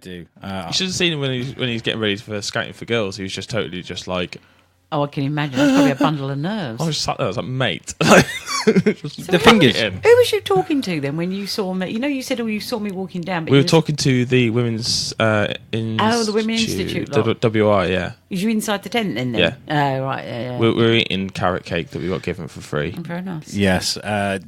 do. You should have seen him when he's getting ready for Scouting for Girls. He was just totally just like... Oh, I can imagine. That's probably a bundle of nerves. I was sat there, I was like, mate. The thing is... Who was you talking to then when you saw me? You know, you said, you saw me walking down. But We were talking to the Women's Institute. Oh, the Women's Institute lot. WI, yeah. Was you inside the tent then? Yeah. Oh, right, yeah. We're eating carrot cake that we got given for free. Very nice. Yes, that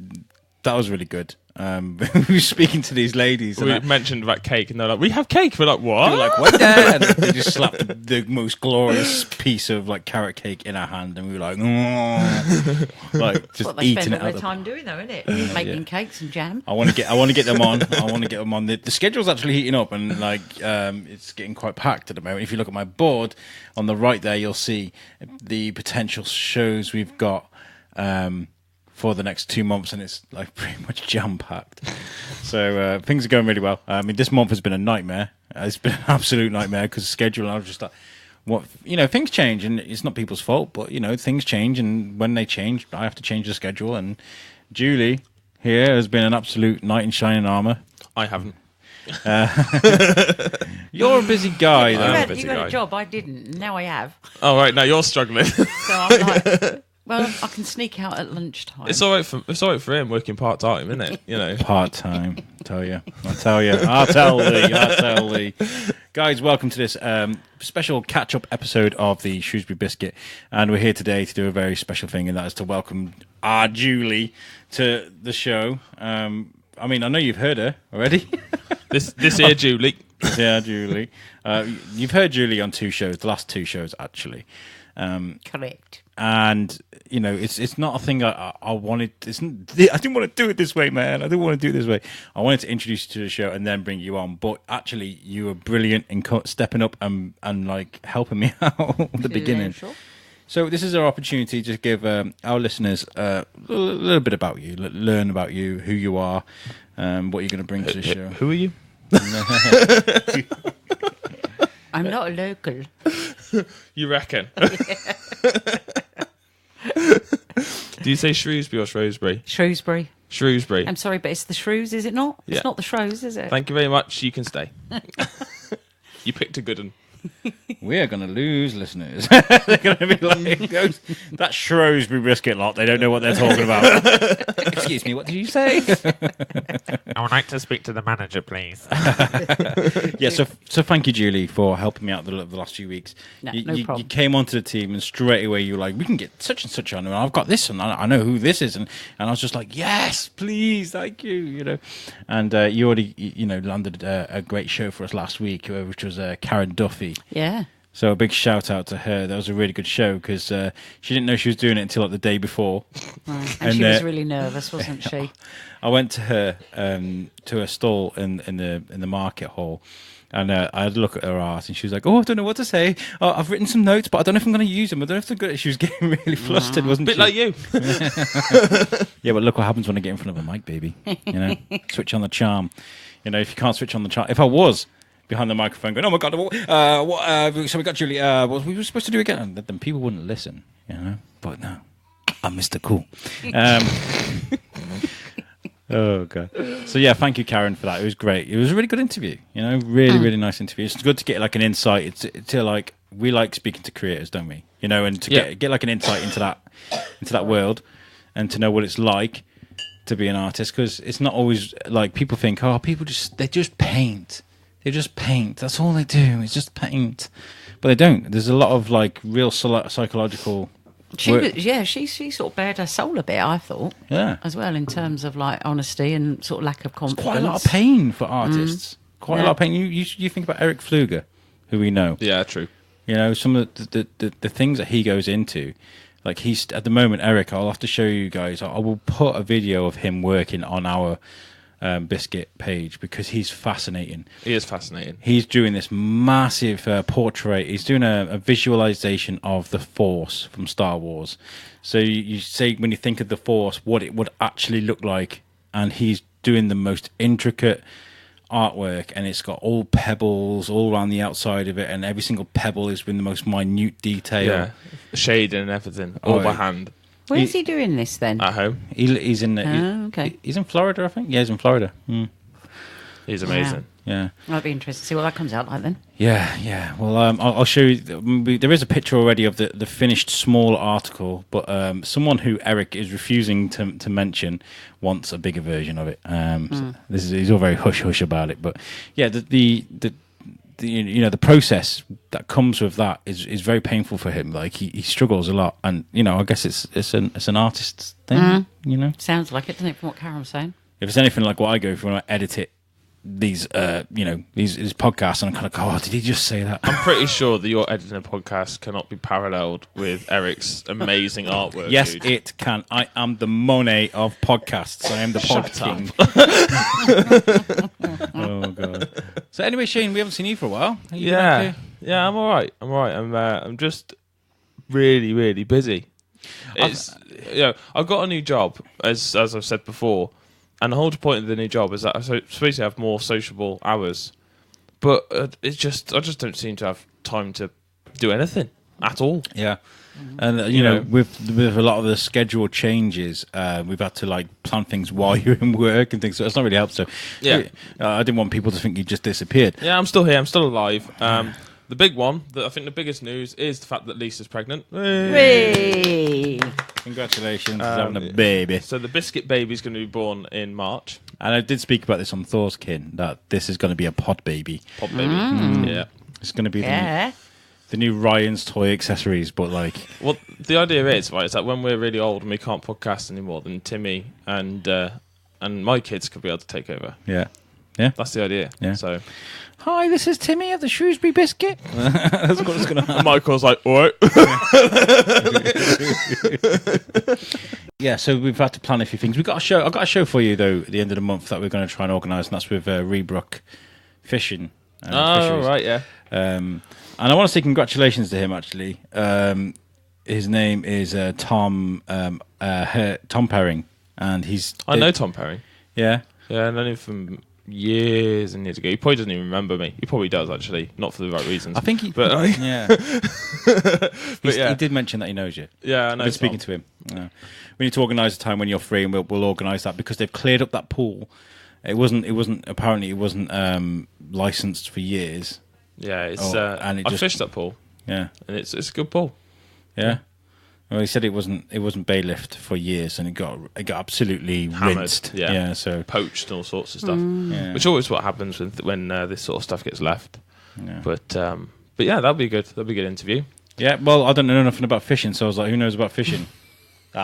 was really good. We were speaking to these ladies. We mentioned about cake, and they're like, "We have cake." We're like, "What?" We're like, "What?" And they just slapped the most glorious piece of like carrot cake in our hand, and we were like, "Oh," like just what they eating spend it all out. their time doing, though, isn't it? Making cakes and jam. I want to get them on. I want to get them on. The schedule's actually heating up, and like it's getting quite packed at the moment. If you look at my board on the right there, you'll see the potential shows we've got. For the next 2 months, and it's like pretty much jam-packed. So things are going really well. I mean, this month has been a nightmare. It's been an absolute nightmare because the schedule, I was just like, things change, and it's not people's fault, but, things change, and when they change, I have to change the schedule, and Julie here has been an absolute knight in shining armour. I haven't. You're a busy guy, though. You got a job, I didn't. Now I have. Oh, right, now you're struggling. So I'm like... Well, I can sneak out at lunchtime. It's all right for him working part time, isn't it? Part time, tell you. I'll tell Lee. Guys, welcome to this special catch up episode of the Shrewsbury Biscuit, and we're here today to do a very special thing, and that is to welcome our Julie to the show. I mean, I know you've heard her already. this here Julie. Yeah, Julie. You've heard Julie on the last two shows actually. Correct. And it's not a thing I wanted. I didn't want to do it this way, man. I didn't want to do it this way. I wanted to introduce you to the show and then bring you on. But actually, you were brilliant in stepping up and like helping me out at the beginning. Sure. So this is our opportunity to give our listeners a little bit about you, learn about you, who you are, what you're going to bring to the show. Who are you? I'm not a local. You reckon? Do you say Shrewsbury or Shrewsbury? Shrewsbury. Shrewsbury. I'm sorry, but it's the Shrews, is it not? Yeah. It's not the Shrews, is it? Thank you very much. You can stay. You picked a good one. We're going to lose listeners. They're going to be like, that Shrewsbury Biscuit lot, they don't know what they're talking about. Excuse me, what did you say? I would like to speak to the manager, please. Yeah, so thank you, Julie, for helping me out the last few weeks. No You problem. came onto the team, and straight away you were like, we can get such and such on, and I've got this, and I know who this is, and I was just like, yes, please, thank you, And you already, landed a great show for us last week, which was Karen Duffy. Yeah. So a big shout out to her. That was a really good show because she didn't know she was doing it until like the day before. Right. And she was really nervous, wasn't she? I went to her stall in the market hall, and I had a look at her art, and she was like, "Oh, I don't know what to say. Oh, I've written some notes, but I don't know if I'm going to use them. I don't know if they're good." She was getting really flustered, wasn't she? Bit like you. Yeah, but look what happens when I get in front of a mic, baby. Switch on the charm. If you can't switch on the charm, if I was behind the microphone going, oh my god, so we got Julie, what we were supposed to do again, then people wouldn't listen, but no, I'm Mr. Cool. Oh god. So yeah, thank you, Karen, for that. It was great. It was a really good interview, really nice interview. It's good to get like an insight. It's like, we like speaking to creators, don't we? And to get like an insight into that world, and to know what it's like to be an artist, because it's not always like people think, oh, they just paint. They just paint. That's all they do. It's just paint. But they don't. There's a lot of like real psychological. She sort of bared her soul a bit, I thought. Yeah. As well, in terms of like honesty and sort of lack of confidence. It's quite a lot of pain for artists. Quite a lot of pain. You think about Eric Pfluger, who we know. Yeah, true. Some of the things that he goes into. Like he's at the moment, Eric. I'll have to show you guys. I will put a video of him working on our Biscuit page because he's fascinating. He is fascinating. He's doing this massive portrait. He's doing a visualization of the Force from Star Wars. So you say, when you think of the Force, what it would actually look like, and he's doing the most intricate artwork, and it's got all pebbles all around the outside of it, and every single pebble is with the most minute detail. Yeah, shading and everything, all by hand. Where's he doing this then? At home. He's in. Okay. He's in Florida, I think. Yeah, he's in Florida. He's amazing. Yeah. Might be interesting to see what that comes out like then. Yeah. Well, I'll show you. There is a picture already of the finished small article, but someone who Eric is refusing to mention wants a bigger version of it. So he's all very hush about it, but yeah, the the process that comes with that is very painful for him. Like he struggles a lot, and I guess it's an artist's thing. Sounds like it, doesn't it? From what Karen's saying. If it's anything like what I go through when I edit it. These podcasts, and I'm kind of go, oh, did he just say that? I'm pretty sure that your editing a podcast cannot be paralleled with Eric's amazing artwork. Yes, dude. it can. I am the Monet of podcasts. I am the pod king. Oh god. So anyway, Shane, we haven't seen you for a while. Are you okay? Yeah, I'm all right. I'm just really busy. It's I've got a new job, as I've said before. And the whole point of the new job is that I'm supposed to have more sociable hours, but I just don't seem to have time to do anything at all. Yeah, and with a lot of the schedule changes, we've had to plan things while you're in work and things. So it's not really helped. So yeah, I didn't want people to think you just disappeared. Yeah, I'm still here. I'm still alive. The big one, I think the biggest news is the fact that Lisa's pregnant. Whee! Congratulations, on having a baby. So the Biscuit baby's going to be born in March. And I did speak about this on Thor's Kin, that this is going to be a pod baby. Pod baby. Yeah. It's going to be the new Ryan's Toy Accessories, but Well, the idea is that when we're really old and we can't podcast anymore, then Timmy and my kids could be able to take over. Yeah. That's the idea. Yeah. So, hi, this is Timmy of the Shrewsbury Biscuit. That's what's going to happen. Michael's like, all right. Yeah, so we've had to plan a few things. I've got a show for you, though, at the end of the month that we're going to try and organise, and that's with Rebrook Fishing. Fisheries. Right, yeah. And I want to say congratulations to him, actually. His name is Tom Perring, and I know Tom Perring. Yeah? Yeah, I know him from years and years ago. He probably doesn't even remember me. He probably does, actually. Not for the right reasons. I think he... But, yeah. He did mention that he knows you. Yeah, I know. I've been speaking to him. We need to organise a time when you're free, and we'll organise that, because they've cleared up that pool. It wasn't licensed for years. Yeah, it's and I fished that pool. Yeah. And it's a good pool. Yeah. Well, he said it wasn't bailiffed for years, and it got absolutely hammered. Rinsed. Yeah, so poached and all sorts of stuff. Yeah. Which always what happens when this sort of stuff gets left. Yeah. But yeah, that'll be good. That'll be a good interview. Yeah. Well, I don't know nothing about fishing, so I was like, who knows about fishing?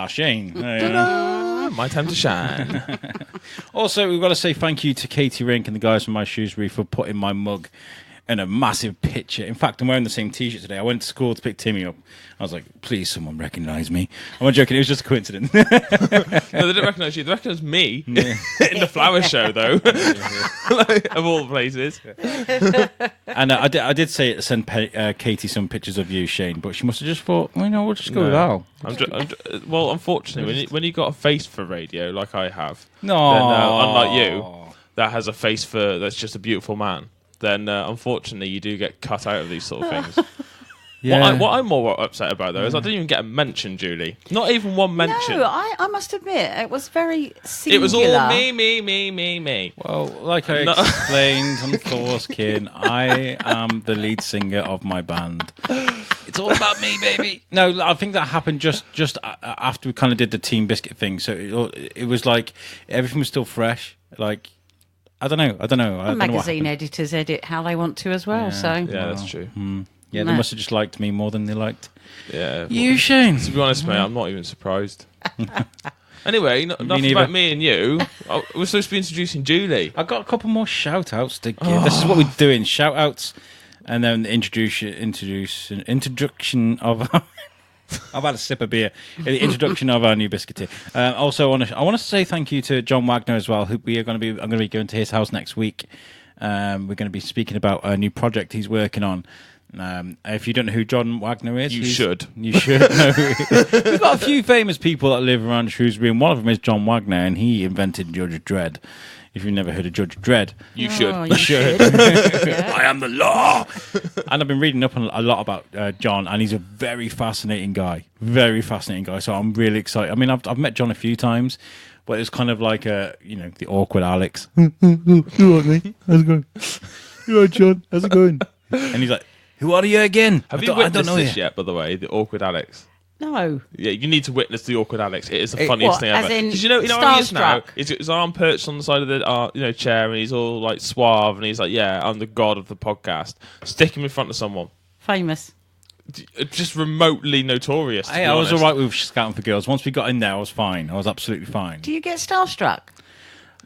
Shane. My time to shine. Also, we've got to say thank you to Katie Rink and the guys from My Shrewsbury for putting my mug in a massive picture. In fact, I'm wearing the same T-shirt today. I went to school to pick Timmy up. I was like, please, someone recognise me. I'm not joking. It was just a coincidence. No, they didn't recognise you. They recognised me in the flower show, though. Of all the places. And I did say to send Katie some pictures of you, Shane, but she must have just thought, we'll just go with Al. Well, unfortunately, when you got a face for radio like I have, no, then, unlike you, that has a face that's just a beautiful man, then unfortunately you do get cut out of these sort of things. Yeah. What I'm more upset about, though, is I didn't even get a mention, Julie. Not even one mention. No, I must admit, it was very singular. It was all me. Well, like I explained on Thor's Kin, I am the lead singer of my band. It's all about me, baby. No, I think that happened just after we kind of did the Team Biscuit thing. So it was like everything was still fresh. Like, I don't know. Magazine editors edit how they want to as well. Yeah. So Yeah, that's true. Yeah, they must have just liked me more than they liked you, Shane. To be honest, mate, I'm not even surprised. Anyway, enough neither. about me and you. We're supposed to be introducing Julie. I got a couple more shout-outs to give. This is what we're doing, shout-outs, and then the introduction of... I've had a sip of beer. The introduction of our new Biscuiteer. Also, I want to say thank you to John Wagner as well. I'm going to be going to his house next week. We're going to be speaking about a new project he's working on. If you don't know who John Wagner is, You should. know. We've got a few famous people that live around Shrewsbury, and one of them is John Wagner, and he invented Judge Dredd. If you've never heard of Judge Dredd, You should. You should. I am the law. And I've been reading up on a lot about John, and he's a very fascinating guy. So I'm really excited. I mean, I've met John a few times, but it's kind of like the awkward Alex. You all right, mate? How's it going? You all right, John? How's it going? And he's like, "Who are you again? Have I you don't witnessed know this you." yet, by the way? The awkward Alex. No. Yeah, you need to witness the awkward Alex. It is the funniest What, thing as ever. in Because you know how he is now. starstruck? He's got his arm perched on the side of the chair, and he's all like suave, and he's like, "Yeah, I'm the god of the podcast." Stick him in front of someone. Famous. Just remotely notorious. To Hey, be I was honest. all right with Scouting for Girls. Once we got in there, I was fine. I was absolutely fine. Do you get starstruck?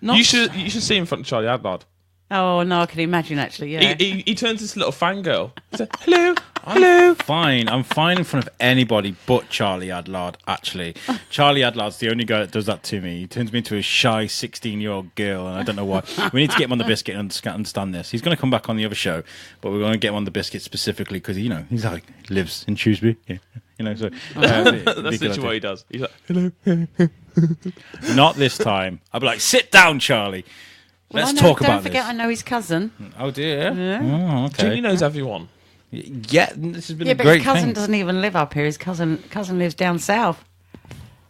Not You should see him in front of Charlie Adlard. Oh, no, I can imagine, actually, yeah. He turns this little fangirl. He's like, hello, hello. fine. I'm fine in front of anybody but Charlie Adlard, actually. Charlie Adlard's the only guy that does that to me. He turns me into a shy 16-year-old girl, and I don't know why. We need to get him on the Biscuit and understand this. He's going to come back on the other show, but we're going to get him on the Biscuit specifically because, he's like, lives in Shrewsbury. Yeah. So That's literally what he does. He's like, hello. Not this time. I'll be like, sit down, Charlie. Well, Let's I know- talk about Don't forget, this. I know his cousin. Oh, dear. Yeah. Oh, okay. Julie knows everyone. Yeah, this has been Yeah, a but great his cousin thing. doesn't even live up here. His cousin lives down south.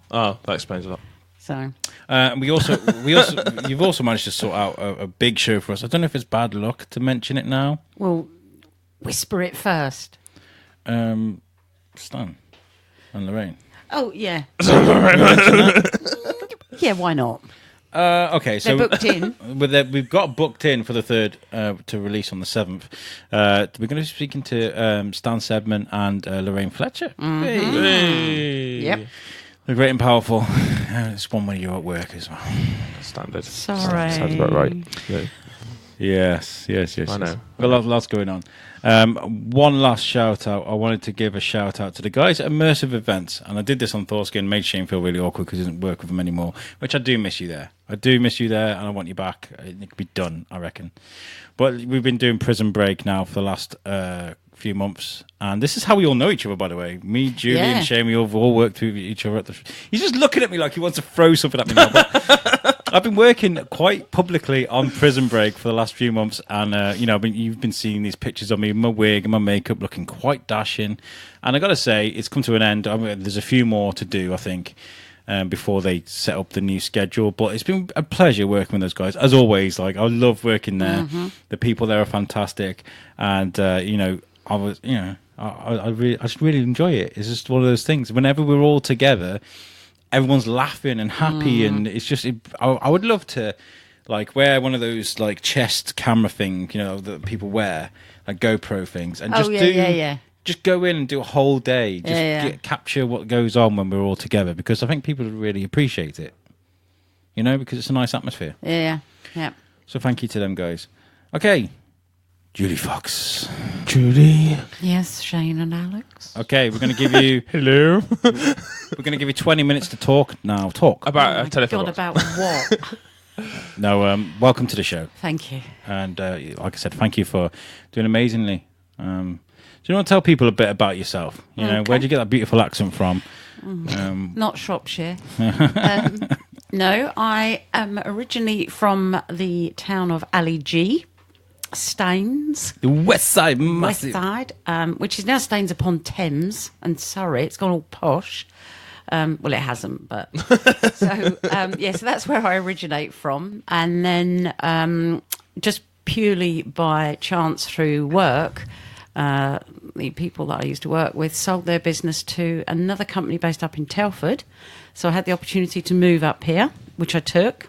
Oh, that explains a lot. So You've also managed to sort out a big show for us. I don't know if it's bad luck to mention it now. we'll whisper it first. Stan and Lorraine. Oh, yeah. Yeah, why not? Okay, so They're booked in. we've got booked in for the 3rd to release on the 7th. We're going to be speaking to Stan Sedman and Lorraine Fletcher. Hey. Yep. They're great and powerful. It's one when you're at work as well. Standard. Sorry. Sounds about right. Yeah. Yes. I know. Got lots going on. One last shout out. I wanted to give a shout out to the guys at Immersive Events, and I did this on Thorskin, made Shane feel really awkward because he doesn't work with them anymore, which I do miss you there. I do miss you there, and I want you back. It could be done, I reckon. But we've been doing Prison Break now for the last few months, and this is how we all know each other, by the way. Me, Julie, Yeah. and Shane, we all worked with each other at the... He's just looking at me like he wants to throw something at me now, but... I've been working quite publicly on Prison Break for the last few months, and you've been seeing these pictures of me in my wig and my makeup looking quite dashing. And I got to say, it's come to an end. There's a few more to do, I think, before they set up the new schedule. But it's been a pleasure working with those guys, as always. Like, I love working there. Mm-hmm. The people there are fantastic, and I just really enjoy it. It's just one of those things. Whenever we're all together, everyone's laughing and happy, and it's just. I would love to, like, wear one of those like chest camera thing, that people wear, like GoPro things, and just just go in and do a whole day, just capture what goes on when we're all together, because I think people would really appreciate it. Because it's a nice atmosphere. Yeah. So thank you to them guys. Okay, Julie Fox. Julie. Yes, Shane and Alex. Okay, we're going to give you. Hello. We're going to give you 20 minits to talk now. Talk. About Oh a my telephone God, box. about what? No, welcome to the show. Thank you. And like I said, thank you for doing amazingly. Do you want to tell people a bit about yourself? Okay. Where'd you get that beautiful accent from? Not Shropshire. No, I am originally from the town of Ali G, Staines, The West Side, West massive. Side, which is now Staines upon Thames and Surrey. It's gone all posh. Well, it hasn't, but so that's where I originate from. And then just purely by chance through work, the people that I used to work with sold their business to another company based up in Telford. So I had the opportunity to move up here, which I took.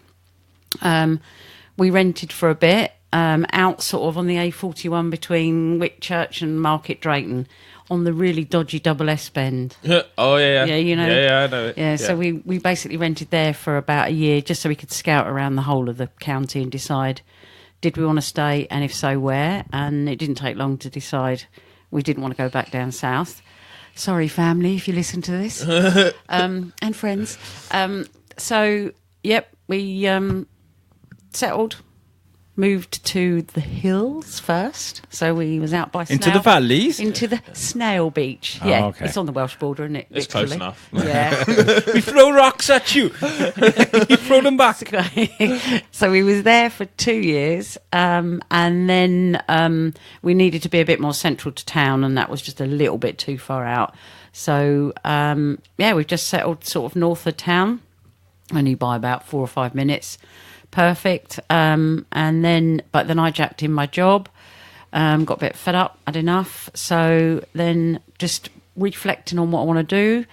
We rented for a bit, out sort of on the A41 between Whitchurch and Market Drayton, on the really dodgy double S bend. Oh, yeah. Yeah, you know. Yeah, I know it. Yeah, so we basically rented there for about a year just so we could scout around the whole of the county and decide, did we want to stay, and if so, where? And it didn't take long to decide we didn't want to go back down south. Sorry, family, if you listen to this. And friends. We settled, moved to the hills first. So we was out by Into the valleys? Into the Snail Beach. Oh, Yeah, okay. it's on the Welsh border, isn't it? It's close Literally. enough. Yeah. We throw rocks at you. You throw them back. So we was there for 2 years, and then we needed to be a bit more central to town, and that was just a little bit too far out. So we've just settled sort of north of town, only by about 4 or 5 minutes. Perfect. But then I jacked in my job, got a bit fed up, had enough. So then just reflecting on what I want to do,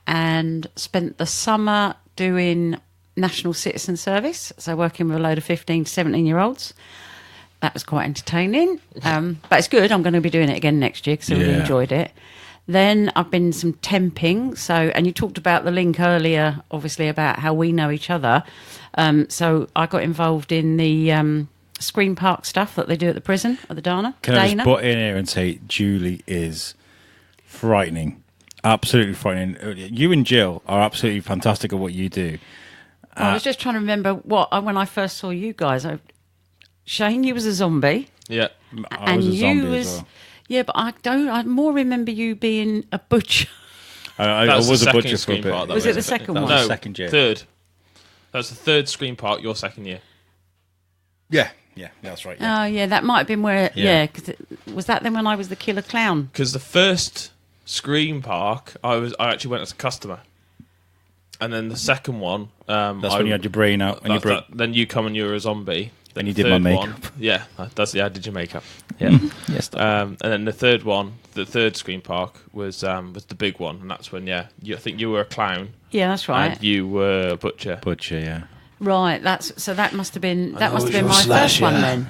and spent the summer doing national citizen service. So working with a load of 15 to 17-year-olds. That was quite entertaining. But it's good. I'm going to be doing it again next year because I really enjoyed it. Then I've been some temping. And you talked about the link earlier, obviously, about how we know each other. So I got involved in the Screen Park stuff that they do at the prison, at the Dana. Can I just butt in here and say Julie is frightening. Absolutely frightening. You and Jill are absolutely fantastic at what you do. I was just trying to remember when I first saw you guys. Shane, you was a zombie. Yeah. I was a zombie as well. Yeah, but I more remember you being a butcher. I was a butcher for a bit. Was it the second one? That was the second year. Third. That was the third Screen Park, your second year. Yeah, that's right. Yeah. Oh, yeah, that might have been where... Yeah, because was that then when I was the killer clown? Because the first Screen Park, I actually went as a customer. And then the second one... that's when you had your brain out. And then you come and you were a zombie. And you did my makeup. I did your makeup. Yeah. Yes. And then the third one, the third Screen Park was the big one, and that's when I think you were a clown. Yeah, that's right. And you were a butcher. Butcher, yeah. Right. That must have been my first one then.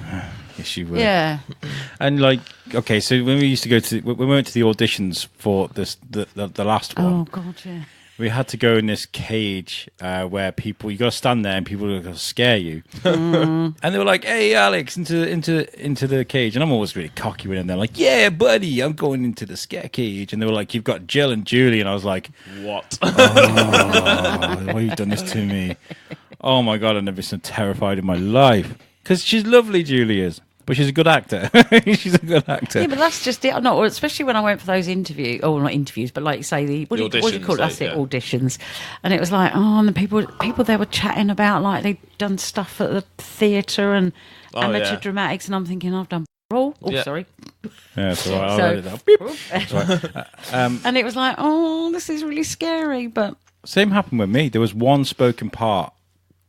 Yes, you were. Yeah. And okay, so when we used to when we went to the auditions for the last one. Oh God, yeah. We had to go in this cage where you got to stand there and people are going to scare you. And they were like, "Hey, Alex, into the cage." And I'm always really cocky when they're like, "Yeah, buddy, I'm going into the scare cage." And they were like, "You've got Jill and Julie," and I was like, "What? Oh, why have you done this to me? Oh my God, I've never been so terrified in my life." Because she's lovely, Julie is. But she's a good actor. She's a good actor. Yeah, but that's just it. No, especially when I went for those interviews, or not interviews, but like you say, what do you call it? That's it, auditions. And it was like, and the people there were chatting about like they'd done stuff at the theatre and amateur dramatics, and I'm thinking, I've done all. Oh, yeah. Sorry. Yeah, that's all right. I read it down. And it was like, this is really scary. But same happened with me. There was one spoken part,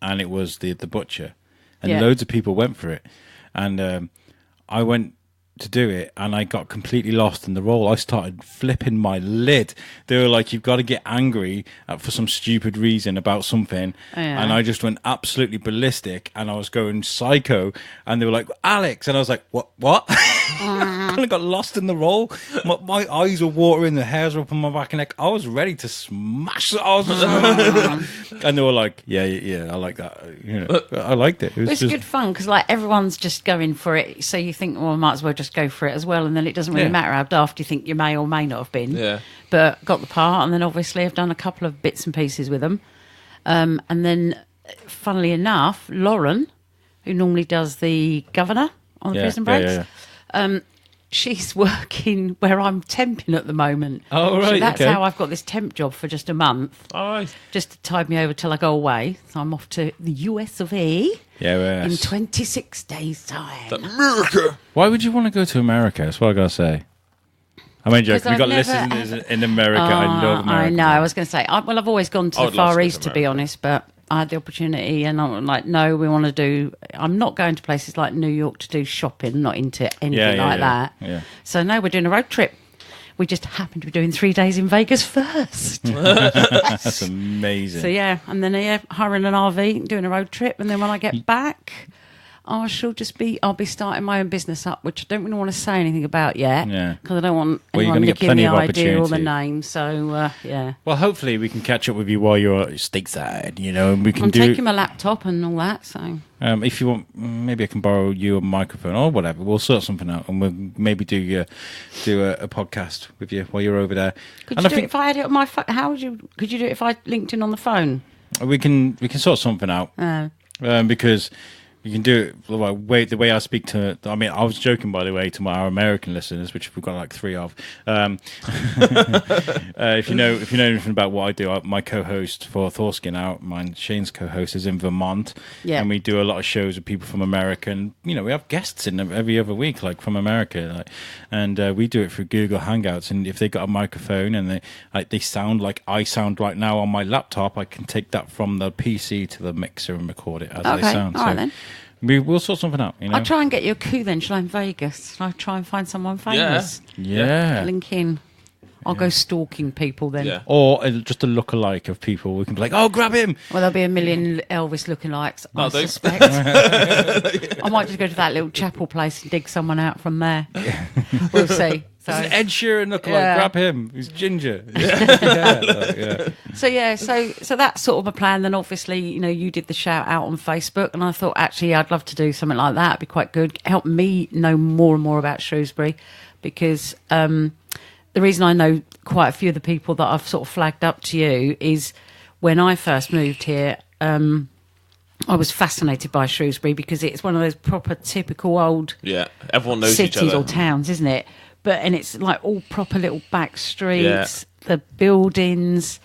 and it was the butcher, and loads of people went for it. And I went to do it, and I got completely lost in the role. I started flipping my lid. They were like, "You've got to get angry for some stupid reason about something." And I just went absolutely ballistic, and I was going psycho. And they were like, "Alex," and I was like, "What?" And I got lost in the role. My eyes were watering, the hairs were up on my back and neck. I was ready to smash it. And they were like, "Yeah, I like that." I liked it. It's good fun because like everyone's just going for it, so you think, well, I might as well just go for it as well, and then it doesn't really matter how daft you think you may or may not have been. Yeah. But got the part, and then obviously I've done a couple of bits and pieces with them, and then, funnily enough, Lauren, who normally does the governor on the Prison Breaks. She's working where I'm temping at the moment. Oh, right. So that's how I've got this temp job for just a month. All right. Just to tide me over till I go away. So I'm off to the US of A in 26 days' time. America. Why would you want to go to America? That's what I got to say. I mean, joke. We got listeners in America. I love America. I know. I was going to say, I've always gone to the Far East, to be honest, but I had the opportunity, and I'm like, no, we want to do. I'm not going to places like New York to do shopping. Not into anything like that. Yeah. So no, we're doing a road trip. We just happen to be doing 3 days in Vegas first. That's amazing. So yeah, and then hiring an RV, doing a road trip, and then when I get back, I'll be starting my own business up, which I don't really want to say anything about yet, because I don't want anyone nicking the idea or the name. So yeah. Well, hopefully we can catch up with you while you're stateside, and we can I'm taking my laptop and all that. So if you want, maybe I can borrow you a microphone or whatever. We'll sort something out, and we'll maybe do a podcast with you while you're over there. Could you do it if I had it on my phone? Could you do it if I linked in on the phone? We can sort something out because. You can do it the way I speak to. I mean, I was joking, by the way, to our American listeners, which we've got like 3 of. If you know anything about what I do, my co-host for Thorskin out, Shane's co-host is in Vermont, and we do a lot of shows with people from America, and we have guests in every other week, like from America, and we do it through Google Hangouts. And if they got a microphone and they sound like I sound right now on my laptop, I can take that from the PC to the mixer and record it as they sound. All right, then. We'll sort something out. I'll try and get you a coup then, shall I, in Vegas? I'll try and find someone famous. Yeah. Link in. I'll go stalking people then. Yeah. Or just a lookalike of people. We can be like, oh, grab him. Well, there'll be a million Elvis lookalikes, I they- suspect. I might just go to that little chapel place and dig someone out from there. We'll see. So, There's an Ed Sheeran lookalike. Yeah. Grab him. He's ginger. So that's sort of a plan. Then obviously, you did the shout out on Facebook, and I thought actually I'd love to do something like that. It'd be quite good. Help me know more and more about Shrewsbury, because the reason I know quite a few of the people that I've sort of flagged up to you is when I first moved here, I was fascinated by Shrewsbury because it's one of those proper typical old everyone knows each cities other. or towns, isn't it? And it's like all proper little back streets, the buildings,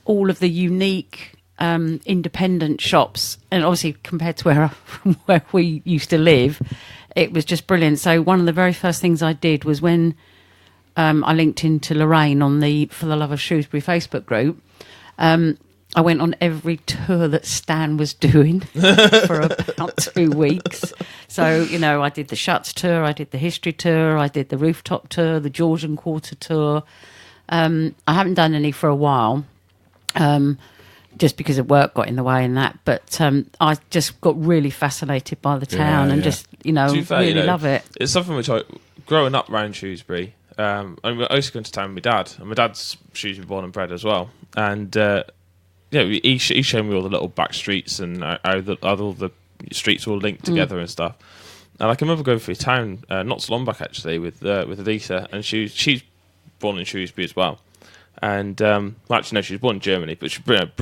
all of the unique independent shops, and obviously compared to where we used to live, it was just brilliant. So one of the very first things I did was when I linked into Lorraine on the For the Love of Shrewsbury Facebook group. I went on every tour that Stan was doing for about 2 weeks. So, I did the Shuts tour, I did the History tour, I did the Rooftop tour, the Georgian Quarter tour. I haven't done any for a while, just because of work got in the way and that. But I just got really fascinated by the town and just, To be fair, really love it. It's something which growing up around Shrewsbury, I used to go into town with my dad, and my dad's Shrewsbury born and bred as well. And he showed me all the little back streets and how all the streets all linked together and stuff. And I can remember going through town not so long back actually with Adisa, and she's born in Shrewsbury as well. And actually no, she was born in Germany, but she grew up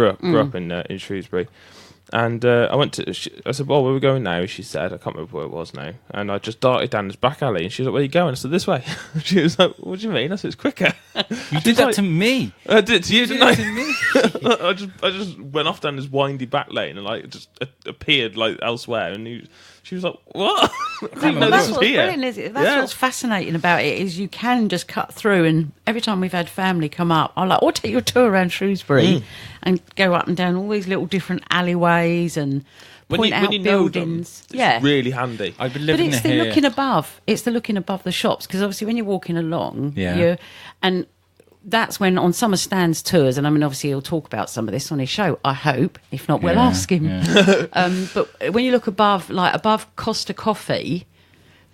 in Shrewsbury. And I said, well, where are we going now? She said, I can't remember where it was now. And I just darted down this back alley, and she was like, where are you going? I said, this way. She was like, what do you mean? I said, it's quicker. You did that to me. I did it to you, didn't I? To me. I just went off down this windy back lane and just appeared elsewhere, and she was like, what? I didn't know That's this was what's here. brilliant, is it? That's what's fascinating about it, is you can just cut through, and every time we've had family come up, I'm like, take you a tour around Shrewsbury and go up and down all these little different alleyways and point out buildings. It's really handy. I've been But living it's the here. looking above. It's the looking above the shops, because obviously when you're walking along, and that's when on some of Stan's tours, and I mean obviously he'll talk about some of this on his show, I hope. If not, we'll ask him. But when you look above Costa Coffee,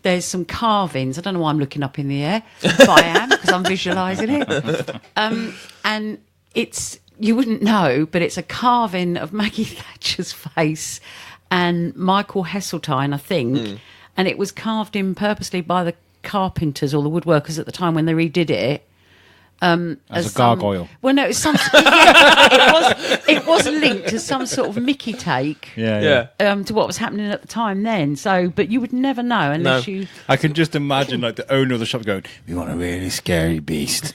there's some carvings. I don't know why I'm looking up in the air, but I am, because I'm visualising it. And you wouldn't know, but it's a carving of Maggie Thatcher's face and Michael Heseltine, I think. And it was carved in purposely by the carpenters or the woodworkers at the time when they redid it. As a gargoyle. Well, no, it was linked to some sort of Mickey take. Yeah. To what was happening at the time then. So, but you would never know unless you. I can just imagine like the owner of the shop going, "We want a really scary beast."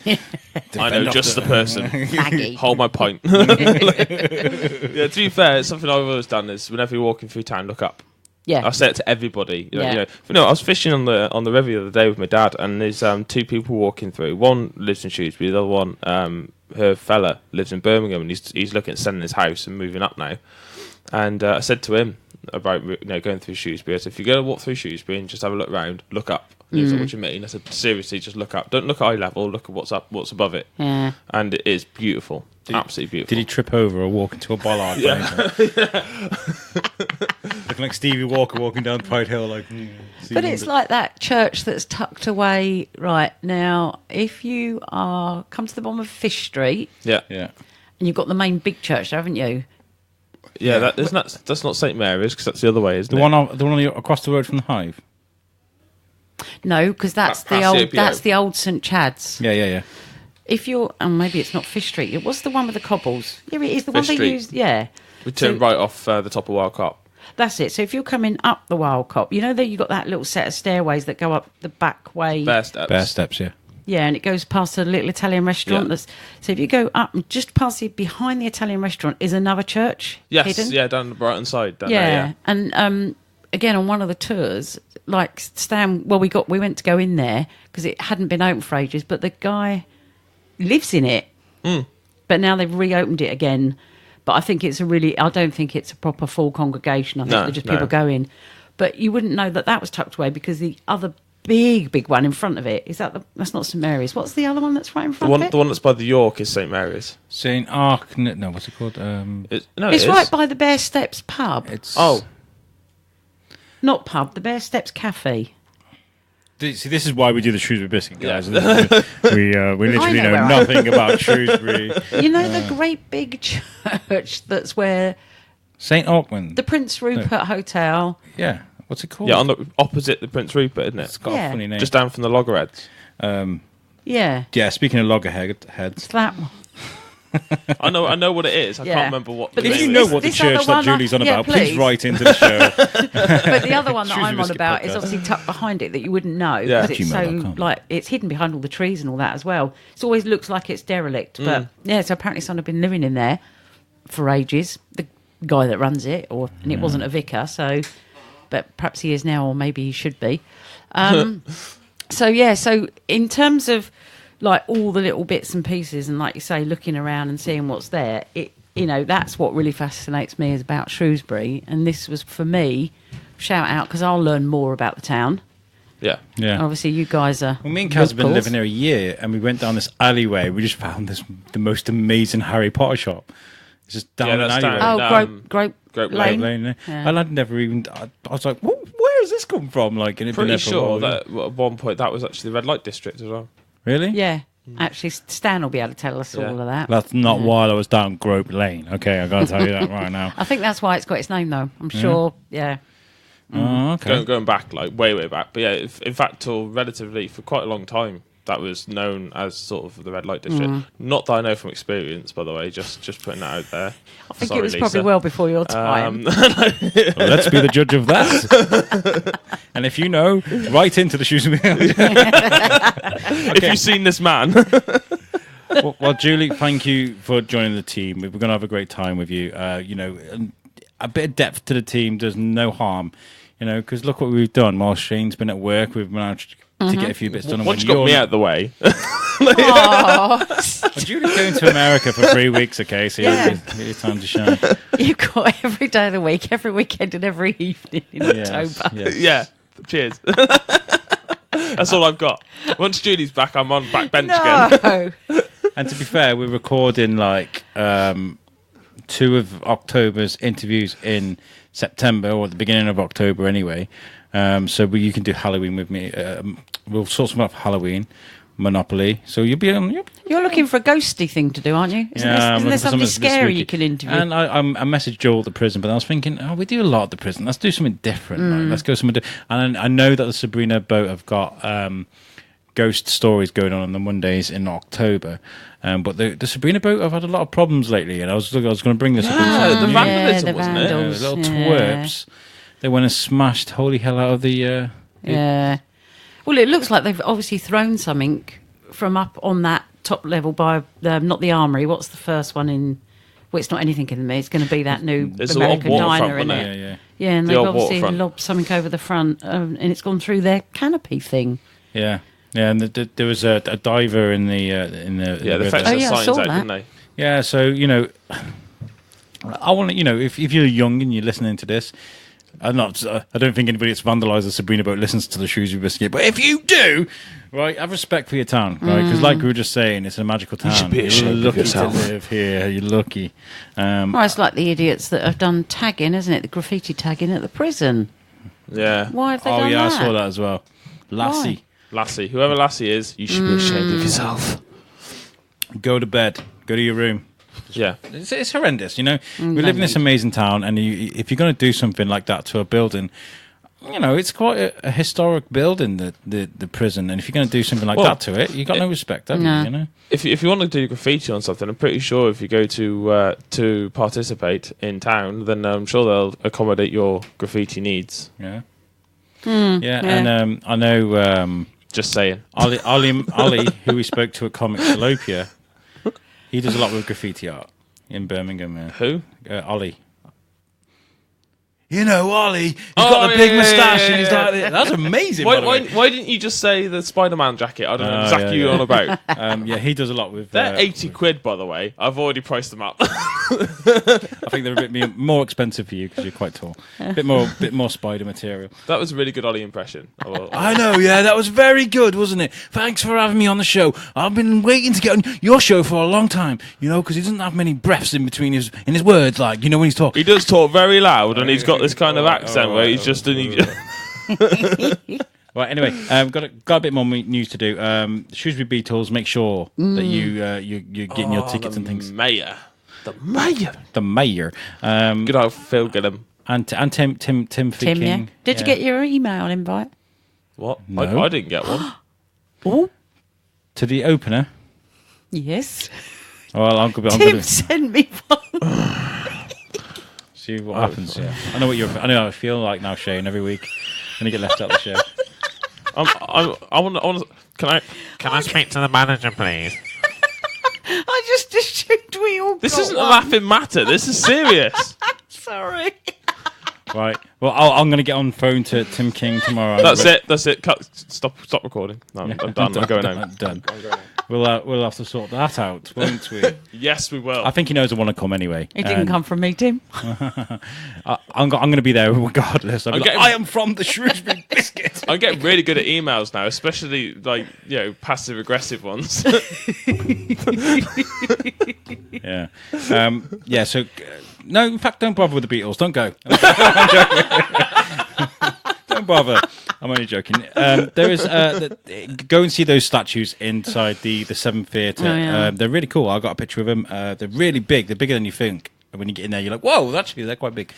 I know just the person. Maggie. Hold my point. To be fair, it's something I've always done is whenever you're walking through town, look up. Yeah. I say it to everybody. I was fishing on the river the other day with my dad, and there's 2 people walking through. One lives in Shrewsbury, the other one, her fella lives in Birmingham, and he's looking at selling his house and moving up now. And I said to him about going through Shrewsbury, I said, if you're going to walk through Shrewsbury and just have a look round, look up. And he was like, what do you mean? I said, seriously, just look up. Don't look at eye level, look at what's above it. Yeah. And it is beautiful. Absolutely beautiful. Did he trip over or walk into a bollard? Looking like Stevie Walker walking down Pride Hill. But it's like that church that's tucked away right now. If you come to the bottom of Fish Street, Yeah. Yeah. and you've got the main big church, haven't you? Yeah, that's not St Mary's, because that's the other way, isn't The it? one across the road from the Hive. No, because that's the Past the old. APO. That's the old St Chad's. Yeah. If you're, maybe it's not Fish Street. What's the one with the cobbles? Yeah, it is the one Fish they Street. used. Yeah. We turned right off the top of Wild Cop. That's it. So if you're coming up the Wild Cop, you know that you've got that little set of stairways that go up the back way. Bear steps. Bear steps, yeah. Yeah, and it goes past a little Italian restaurant. Yeah. So if you go up, and just past behind the Italian restaurant is another church. Yes, hidden. yeah, down the Brighton side. Down Yeah, there, and again on one of the tours, like Stan. Well, we went to go in there because it hadn't been open for ages, but the guy lives in it. But now they've reopened it again. But I think it's I don't think it's a proper full congregation. I think they're just people going. But you wouldn't know that was tucked away because the other big one in front of it that's not St Mary's. What's the other one that's right in front of it? The one that's by the York is St Mary's. St. Ark. No, what's it called? It's right by the Bear Steps pub. Not pub, the Bear Steps Cafe. See, this is why we do the Shrewsbury Biscuit, guys. Yeah. we literally know nothing about Shrewsbury. You know the great big church that's where St. Auckland. The Prince Rupert Hotel. Yeah. What's it called? Yeah, opposite the Prince Rupert, isn't it? It's got a funny name. Just down from the Loggerheads. Yeah. Yeah, speaking of loggerheads. It's that one. I know what it is. I can't remember what. But if you know what the church that Julie's on about, please write into the show. But the other one that I'm on about is obviously tucked behind it that you wouldn't know because it's so it's hidden behind all the trees and all that as well. It always looks like it's derelict, but so apparently someone had been living in there for ages. The guy that runs it, and it wasn't a vicar, so but perhaps he is now, or maybe he should be. So in terms of like all the little bits and pieces, and like you say, looking around and seeing what's there, that's what really fascinates me is about Shrewsbury. And this was for me, shout out because I'll learn more about the town. Yeah. And obviously, you guys are. Well, me and Kaz have been living there a year, and we went down this alleyway. We just found the most amazing Harry Potter shop. It's just down an alleyway. Grope Lane. Yeah. And I'd never even. I was like, where has this come from? Like, and pretty sure that at one point that was actually the red light district as well. Really? Yeah. Actually, Stan will be able to tell us all of that. That's not while I was down Grope Lane. Okay, I got to tell you that right now. I think that's why it's got its name, though. I'm sure. Yeah. Oh, okay. Going back, like way back. But yeah, in fact, till relatively for quite a long time, that was known as sort of the red light district. Not that I know from experience, by the way. Just putting that out there. I think it was probably well before your time. Well, let's be the judge of that. And if you know, write into the Shrewsbury. If you've seen this man. well, Julie, thank you for joining the team. We're going to have a great time with you. A bit of depth to the team does no harm. Because look what we've done. While Shane's been at work, we've managed to get a few bits done. Once you got me out of the way. Well, Julie's going to America for 3 weeks, okay? So you get your time to shine. You've got every day of the week, every weekend, and every evening in October. Yes. Yeah. Cheers. That's all I've got. Once Julie's back, I'm on backbench again. And to be fair, we're recording like 2 of October's interviews in September or at the beginning of October anyway. So you can do Halloween with me. We'll sort something up for Halloween, Monopoly. So you'll be on. You're looking for a ghosty thing to do, aren't you? Isn't there something scary you can interview? And I messaged Joel at the prison, but I was thinking, we do a lot at the prison. Let's do something different. Like, let's go somewhere different. And I know that the Sabrina boat have got ghost stories going on the Mondays in October. But the Sabrina boat have had a lot of problems lately, and I was going to bring this up. The vandalism, wasn't it? The little twerps. They went and smashed holy hell out of the... Well, it looks like they've obviously thrown something from up on that top level by, not the Armoury. What's the first one in... Well, it's not anything in there. It's going to be that new American diner, isn't it? Yeah, and they've obviously lobbed something over the front, and it's gone through their canopy thing. Yeah, and there was a diver in the they fetched the signs out, didn't they? Yeah, so I want to, if you're young and you're listening to this, I don't think anybody that's vandalised the Sabrina boat listens to the Shrewsbury Biscuit, but if you do, right, have respect for your town, right? Because like we were just saying, it's a magical town. You should be ashamed You're lucky of yourself. to live here. You're lucky. Well, it's like the idiots that have done tagging, isn't it? The graffiti tagging at the prison. Yeah. Why have they done that? Oh yeah, I saw that as well. Lassie. Lassie. Whoever Lassie is, you should be ashamed of yourself. Go to bed. Go to your room. Yeah. It's horrendous, We live in this amazing town, and if you're going to do something like that to a building, it's quite a historic building, the prison, and if you're going to do something like that to it, you got no respect, have you? You know, if you want to do graffiti on something, I'm pretty sure if you go to participate in town, then I'm sure they'll accommodate your graffiti needs. Yeah. And I know. Just saying, Ollie, who we spoke to at Comic Salopia, he does a lot with graffiti art in Birmingham. Who? Ollie. Ollie, he's got the big moustache and he's like, that's amazing. Why didn't you just say the Spider-Man jacket? I don't know exactly you're on about. He does a lot with... They're 80 quid, by the way. I've already priced them up. I think they're a bit more expensive for you because you're quite tall. A bit more spider material. That was a really good Ollie impression. I know, that was very good, wasn't it? Thanks for having me on the show. I've been waiting to get on your show for a long time, because he doesn't have many breaths in between his words, like, when he's talking. He does talk very loud, and he's got this kind of accent where he's just... Right, anyway, got a bit more news to do. Shrewsbury Beatles, make sure that you're getting your tickets and things. The mayor. Good old Phil Gillum. And Tim King. Yeah. Did you get your email invite? What? No. I didn't get one. Oh, to the opener. yes. Well, Tim sent me one. See what happens. Yeah. I know how I feel like now, Shane. Every week, when you get left out of the show. I want. Can I speak to the manager, please? I just assumed we all. This got isn't one. a laughing matter. This is serious. Sorry. Right. Well, I'm going to get on phone to Tim King tomorrow. That's it. Cut. Stop recording. No, I'm done. I'm going home. I'm done. We'll have to sort that out, won't we? Yes, we will. I think he knows I want to come anyway. It didn't come from me, Tim. I'm going to be there regardless. I am from the Shrewsbury Biscuit. I get really good at emails now, especially passive aggressive ones. Yeah. So no, in fact, don't bother with the Beatles. Don't go. Don't bother. I'm only joking. There is go and see those statues inside the Seventh Theatre. Oh, yeah. They're really cool. I got a picture of them. They're really big. They're bigger than you think. And when you get in there, you're like, whoa! Actually, they're quite big.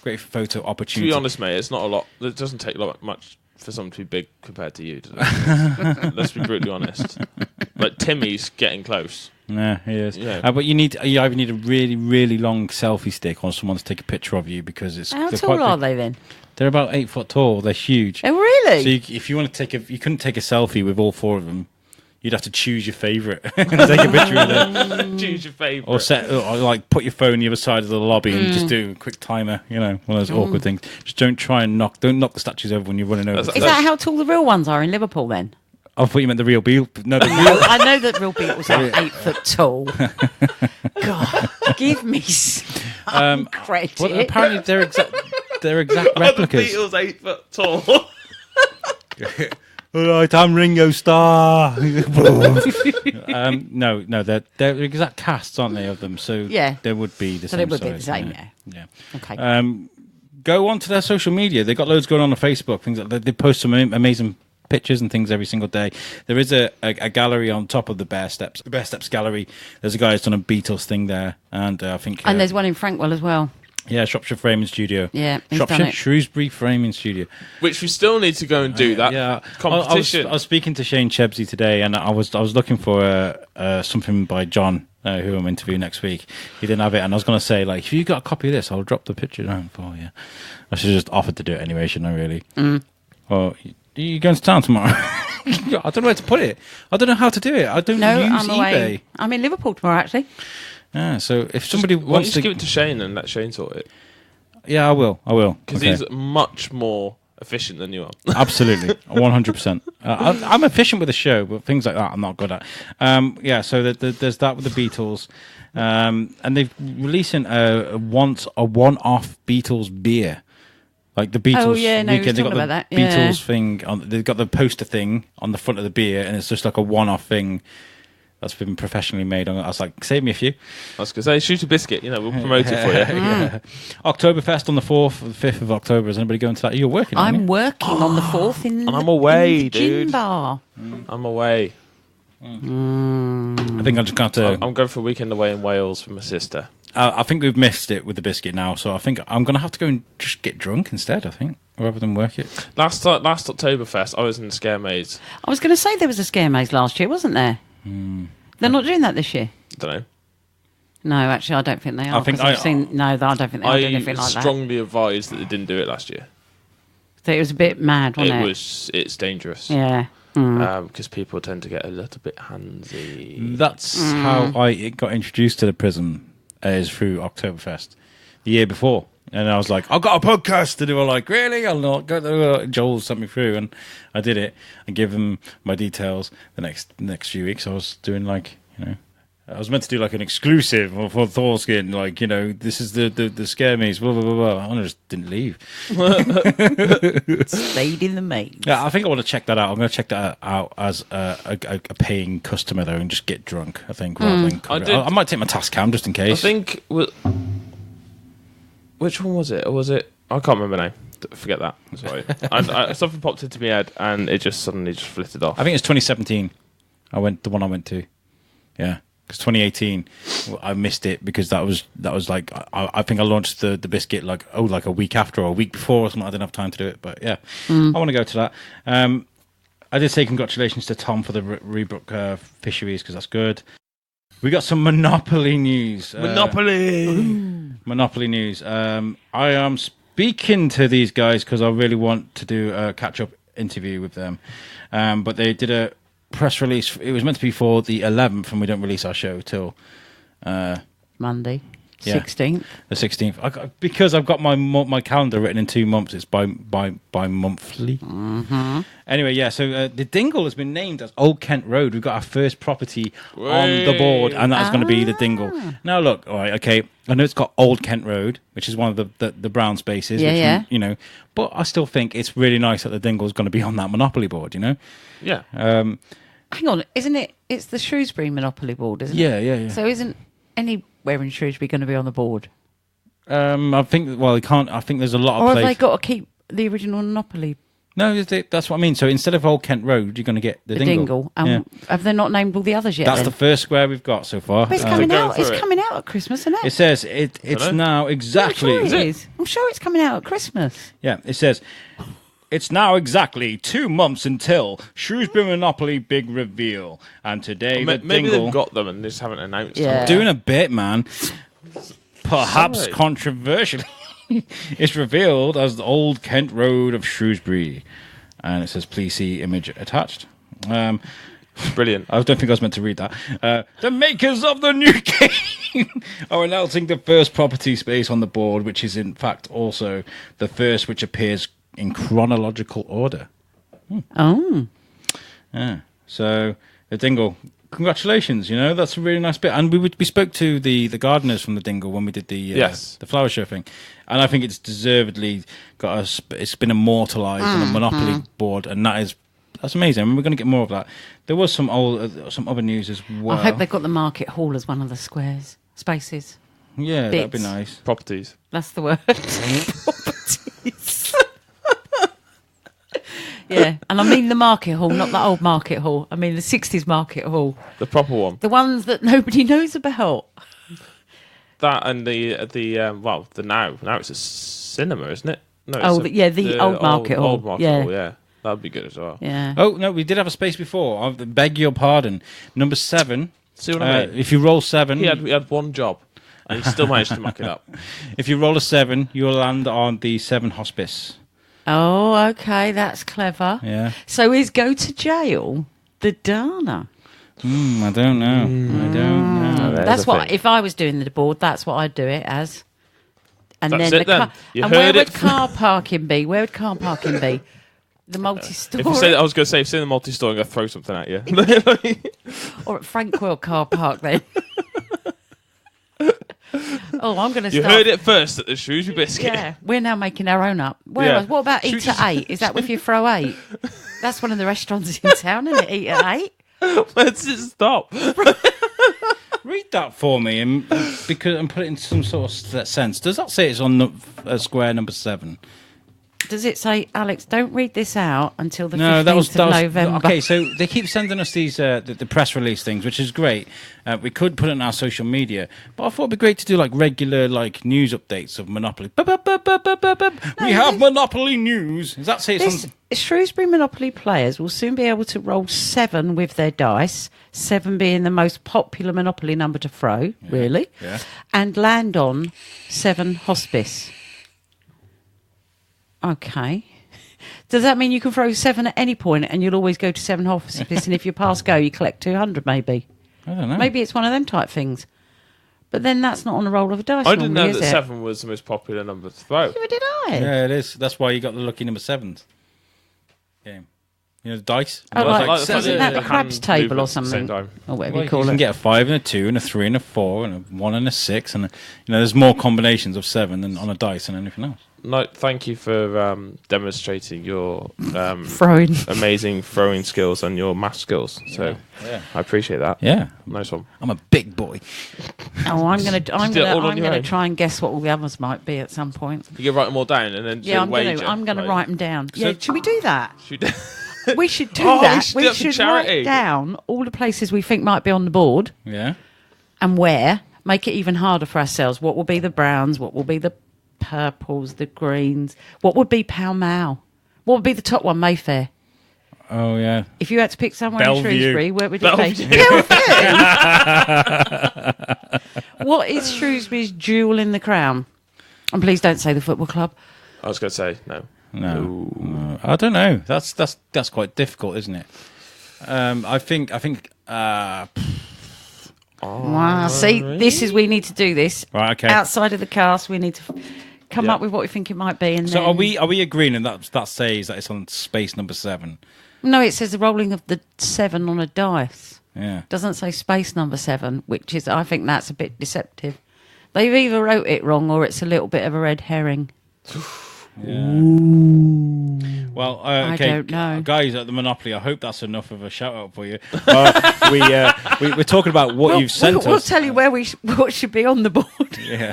Great photo opportunity. To be honest, mate, it's not a lot. It doesn't take much for someone to be big compared to you. Does it? Let's be brutally honest. Like Timmy's getting close. Yeah, he is. Yeah. But you either need a really, really long selfie stick or someone to take a picture of you because it's. How tall are they then? They're about 8 foot tall. They're huge. Oh, really? So if you want to you couldn't take a selfie with all four of them. You'd have to choose your favourite and take a picture of them. Choose your favourite. Or put your phone on the other side of the lobby and just do a quick timer. One of those awkward things. Just don't try and knock the statues over when you're running over. Is that how tall the real ones are in Liverpool then? I thought you meant the real Beatles. No, I know that real Beatles are 8 foot tall. God, give me some credit. Well, apparently they're exact replicas. The Beatles 8 foot tall. All right, I'm Ringo Starr. No, they're exact casts, aren't they, of them? So yeah, they would be the same. So they would size, be the same, yeah. Okay. Go on to their social media. They've got loads going on Facebook. Things like they post some amazing pictures and things every single day. There is a gallery on top of the Bear Steps. The Bear Steps gallery. There's a guy who's done a Beatles thing there, and I think. And there's one in Frankwell as well. Yeah, Shropshire Framing Studio. Yeah, Shropshire Shrewsbury Framing Studio. Which we still need to go and do that competition. I was speaking to Shane Chebsey today, and I was looking for something by John, who I'm interviewing next week. He didn't have it, and I was going to say, if you got a copy of this, I'll drop the picture down for you. I should have just offered to do it anyway, shouldn't I, really? Well, you going to town tomorrow? I don't know where to put it. I don't know how to do it. I don't use I'm eBay. Away. I'm in Liverpool tomorrow, actually. Yeah, so if somebody wants to give it to Shane and let Shane sort it. Yeah, I will. Because he's much more efficient than you are. Absolutely, 100%. I'm efficient with the show, but things like that I'm not good at. So there's that with the Beatles, and they're releasing a one-off Beatles beer. Like the Beatles. Oh yeah, no, they've got the about that. Beatles thing. They've got the poster thing on the front of the beer, and it's just like a one-off thing. That's been professionally made. I was like, save me a few. I was going to say, shoot a biscuit. We'll promote it for you. Yeah. Oktoberfest on the 4th, 5th of October. Is anybody going to that? You're working, aren't you? I'm working on the 4th and I'm away, in the gin dude. bar. I'm away. I think I'm just going to... I'm going for a weekend away in Wales with my sister. I think we've missed it with the biscuit now, so I think I'm going to have to go and just get drunk instead, I think, rather than work it. Last Oktoberfest, I was in the Scare Maze. I was going to say there was a scare maze last year, wasn't there? They're not doing that this year. Don't know. No, actually, I don't think they are. I think I don't think they are doing anything like that. I strongly advise that they didn't do it last year. So it was a bit mad, wasn't it? It's dangerous. Yeah. Because people tend to get a little bit handsy. That's how I got introduced to the Prism, is through Oktoberfest the year before. And I was like, I've got a podcast to do. I'm like, really? I'll not go to Joel sent me through, and I did it. I give him my details. The next few weeks, I was doing I was meant to do like an exclusive for Thorskin, this is the scare maze, blah blah blah blah. And I just didn't leave. Stayed in the maze. Yeah, I think I want to check that out. I'm going to check that out as a paying customer though, and just get drunk. I think rather than I might take my Tascam just in case. I think. Which one was it? Or was it? I can't remember now. Forget that. Sorry. Something popped into my head, and it just suddenly flitted off. I think it's 2017. The one I went to. Yeah. Because 2018, I missed it because that was like I think I launched the biscuit like a week after or a week before or something. I didn't have time to do it, but yeah, I want to go to that. I did say congratulations to Tom for the rebook fisheries because that's good. We got some Monopoly news. Monopoly news. I am speaking to these guys because I really want to do a catch-up interview with them, but they did a press release. It was meant to be for the 11th, and we don't release our show till Monday, 16th. The 16th. Because I've got my calendar written in 2 months. It's by monthly. Mm-hmm. Anyway, yeah. So the Dingle has been named as Old Kent Road. We've got our first property on the board, and that's going to be the Dingle. Now, look, all right, okay. I know it's got Old Kent Road, which is one of the brown spaces. Yeah. But I still think it's really nice that the Dingle is going to be on that Monopoly board. Yeah. Hang on, isn't it? It's the Shrewsbury Monopoly board, isn't it? Yeah. So isn't anywhere in Shrewsbury going to be on the board? I think. Well, they can't. I think there's a lot of. Or have places. they got to keep the original Monopoly? No, that's what I mean. So instead of Old Kent Road, you're going to get the Dingle. Have they not named all the others yet? That's then? the first square we've got so far. But it's coming out. It's coming out at Christmas, isn't it? It says it's now exactly. I'm sure it is. I'm sure it's coming out at Christmas. Yeah, it says it's now exactly 2 months until Shrewsbury Monopoly big reveal, and today the maybe Dingle they've got them and they just haven't announced them. Yeah. doing a bit, man. Perhaps Sorry. controversially, it's revealed as the Old Kent Road of Shrewsbury, and it says please see image attached. Brilliant. I don't think I was meant to read that. The makers of the new game are announcing the first property space on the board, which is in fact also the first which appears in chronological order. Oh. Yeah. So the Dingle, congratulations! That's a really nice bit. And we spoke to the gardeners from the Dingle when we did the flower show thing, and I think it's deservedly it's been immortalised on a Monopoly board, and that's amazing. And we're going to get more of that. There was some other news as well. I hope they've got the market hall as one of the spaces. Yeah, that'd be bits. nice. Properties. That's the word. Properties. Yeah, and I mean the market hall, not the old market hall. I mean the 60s market hall. The proper one. The ones that nobody knows about. That and the now it's a cinema, isn't it? No, the old market hall. Old market hall, yeah. That'd be good as well. Yeah. Oh, no, we did have a space before. I beg your pardon. Number 7. See what I mean? If you roll 7... He had one job, and he still managed to muck it up. If you roll a 7, you'll land on the 7 hospice. Oh, okay, that's clever. Yeah. So is go to jail the Dana? I don't know. I don't know. That's what, if I was doing the board, that's what I'd do it as. And That's then it then. You and where heard would it. car parking be? Where would car parking be? The multi-story? If you say that, I was going to say, if you say the multi-store, I'm going to throw something at you. Or at Frankwell car park then? Oh, I'm going to You start. heard it first at the Shrewsbury Biscuit. Yeah, we're now making our own up. Yeah. What about eat at 8? Is that if you throw 8? That's one of the restaurants in town, isn't it? Eat at 8? Let's just stop. Read that for me and put it in some sort of sense. Does that say it's on square number 7? Does it say, Alex, don't read this out until the 15th No, that was of November? okay. So they keep sending us these the press release things, which is great. We could put it on our social media, but I thought it'd be great to do like regular like news updates of Monopoly. We have Monopoly news. Does that say This something? Shrewsbury Monopoly players will soon be able to roll 7 with their dice, 7 being the most popular Monopoly number to throw, really, Yeah. and land on 7 hospice. Okay. Does that mean you can throw 7 at any point and you'll always go to 7 hospice, and if you pass go, you collect 200 maybe? I don't know. Maybe it's one of them type things. But then that's not on a roll of a dice. I didn't know normally, that is it? 7 was the most popular number to throw. Neither did I. Yeah, it is. That's why you got the lucky number 7s game. You know, the dice. Oh, Well, like, like the so fact isn't that the hand crabs table or movements at the same something? time. Or whatever well, you call you can it. get a 5 and a 2 and a 3 and a 4 and a 1 and a 6 and there's more combinations of 7 than on a dice than anything else. No, thank you for demonstrating your Throwing. amazing throwing skills and your math skills. So Yeah. I appreciate that. Yeah, Nice one. I'm a big boy. Oh, I'm do it all on your gonna own? try and guess what all the others might be at some point. You can write them all down and then do Yeah, a I'm wager. gonna like- write them down. Yeah, should we do that? Should- We should do Oh, we that. should do that for write charity. down all the places we think might be on the board Yeah. and where. Make it even harder for ourselves. What will be the browns? What will be the purples? The greens? What would be Pall Mall? What would be the top one? Mayfair. Oh yeah. If you had to pick somewhere Bellevue. in Shrewsbury, where would it Bellevue. be? Bellevue. What is Shrewsbury's jewel in the crown? And please don't say the football club. I was going to say no. No, I don't know. That's quite difficult, isn't it? I think. Wow, see, this is we need to do this. Right, okay. Outside of the cast, we need to come Yeah. up with what we think it might be. And So then... are we agreeing and that says that it's on space number 7? No, it says the rolling of the 7 on a dice. Yeah. Doesn't say space number 7, which is, I think that's a bit deceptive. They've either wrote it wrong or it's a little bit of a red herring. Well, I okay, don't know. guys at the Monopoly. I hope that's enough of a shout out for you. We're talking about what you've sent We'll us. tell you what should be on the board. Yeah.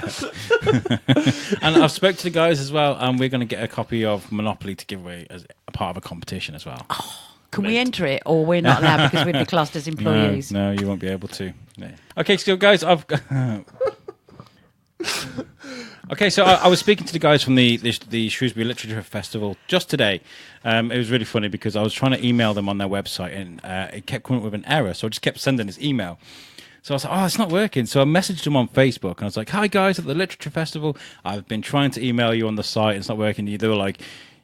And I've spoke to the guys as well, and we're going to get a copy of Monopoly to give away as a part of a competition as well. Can we enter it, or we're not allowed because we'd be classed as No, employees? no, you won't be able to. No. Okay, so guys, Okay, so I was speaking to the guys from the Shrewsbury Literature Festival just today. It was really funny because I was trying to email them on their website and it kept coming up with an error, so I just kept sending this email. So I was like, oh, it's not working. So I messaged them on Facebook and I was like, hi guys at the Literature Festival. I've been trying to email you on the site. It's not working. They were like,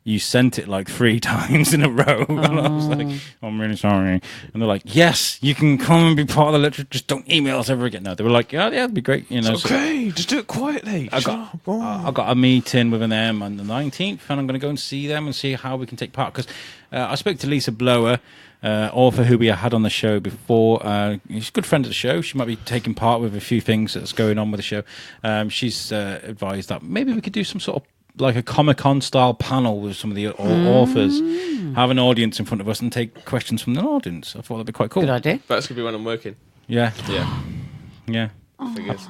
you sent it like 3 times in a row. And I was like, I'm really sorry. And they're like, yes, you can come and be part of the literature. Just don't email us ever again. No, they were like, yeah, it'd be great. You know, It's okay, just do it quietly. I got a meeting with them on the 19th, and I'm going to go and see them and see how we can take part. Because I spoke to Lisa Blower, author who we had on the show before. She's a good friend of the show. She might be taking part with a few things that's going on with the show. She's advised that maybe we could do some sort of like a Comic-Con style panel with some of the authors, have an audience in front of us and take questions from the audience. I thought that'd be quite cool. Good idea. That's going to be when I'm working. Yeah, Yeah. yeah. Figures.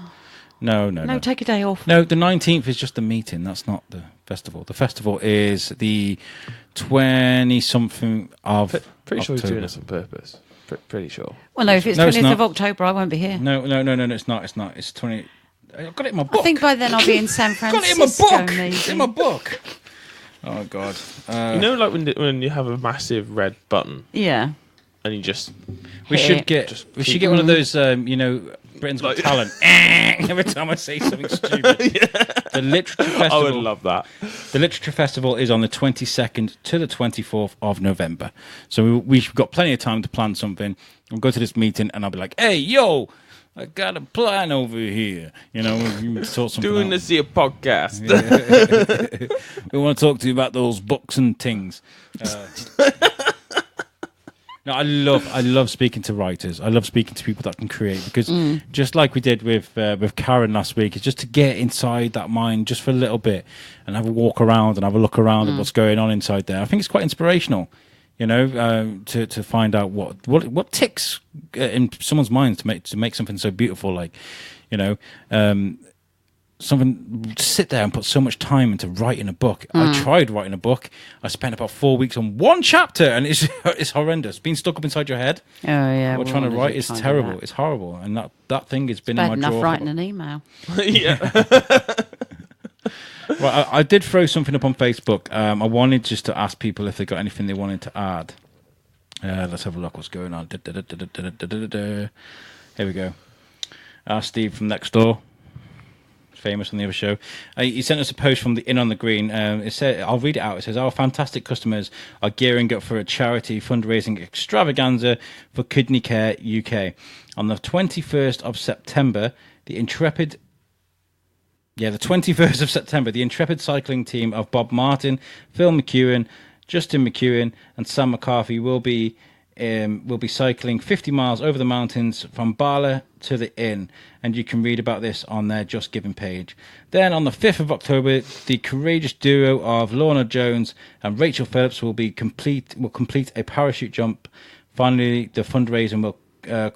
No. No, take a day off. No, the 19th is just the meeting. That's not the festival. The festival is the 20-something of Pretty sure he's October. doing this on purpose. Pretty sure. Well, no, if it's No, it's 20th of not. October, I won't be here. No, it's not. It's not. It's 20... I've got it in my book. I think by then I'll be in San I've got it in Francisco. my book. Maybe. It's in my book. Oh, God. You know, like when you have a massive red button Yeah. and you just We Hit should it. get... Just We keep should get one of those, Britain's Got Like- Talent. Every time I say something stupid. The Literature Festival... I would love that. The Literature Festival is on the 22nd to the 24th of November. So we've got plenty of time to plan something. We'll go to this meeting and I'll be like, hey, yo, I got a plan over here. You know, we can sort something Doing out. this here podcast. We want to talk to you about those books and things. No, I love speaking to writers. I love speaking to people that can create because just like we did with Karen last week, it's just to get inside that mind just for a little bit and have a walk around and have a look around at what's going on inside there. I think it's quite inspirational, you know, to find out what ticks in someone's mind to make something so beautiful. Like, you know, sit there and put so much time into writing a book. I tried writing a book. I spent about 4 weeks on one chapter, and it's horrendous. Being stuck up inside your head. Oh yeah, What trying to write is terrible. It's horrible, and that thing has been in my bad enough drawer. writing an email. Yeah. Well, I did throw something up on Facebook. I wanted just to ask people if they got anything they wanted to add. Let's have a look. What's going on? Here we go. Steve from next door, famous on the other show. He sent us a post from the Inn on the Green. It said, I'll read it out. It says, our fantastic customers are gearing up for a charity fundraising extravaganza for Kidney Care UK. On the 21st of September, the Intrepid cycling team of Bob Martin, Phil McEwen, Justin McEwen, and Sam McCarthy will be cycling 50 miles over the mountains from Bala to the Inn, and you can read about this on their Just Giving page. Then on the 5th of October, the courageous duo of Lorna Jones and Rachel Phillips will complete a parachute jump. Finally, the fundraising will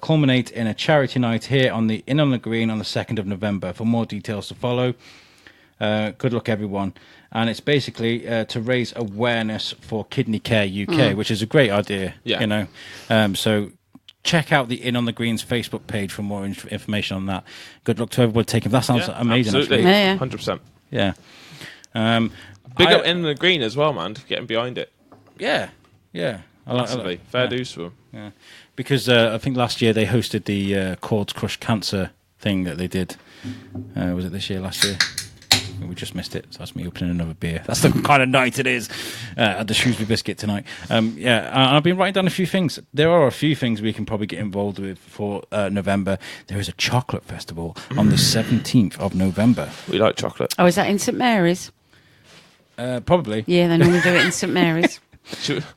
culminate in a charity night here on the Inn on the Green on the 2nd of November. For more details to follow, good luck everyone. And it's basically to raise awareness for Kidney Care UK, which is a great idea. Yeah. You know, so check out the Inn on the Green's Facebook page for more information on that. Good luck to everybody taking. That sounds amazing. Absolutely, Actually. 100%. Yeah. Big up Inn on the Green as well, man. Getting behind it. Yeah. Massively. Fair dues for them. Yeah, because I think last year they hosted the Cords Crush Cancer thing that they did. Was it this year, last year? We just missed it, so that's me opening another beer. That's the kind of night it is at the Shrewsbury Biscuit tonight. I've been writing down a few things. There are a few things we can probably get involved with for November. There is a chocolate festival on the 17th of November. We like chocolate. Oh, is that in St Mary's? Probably. Yeah, they normally do it in St Mary's.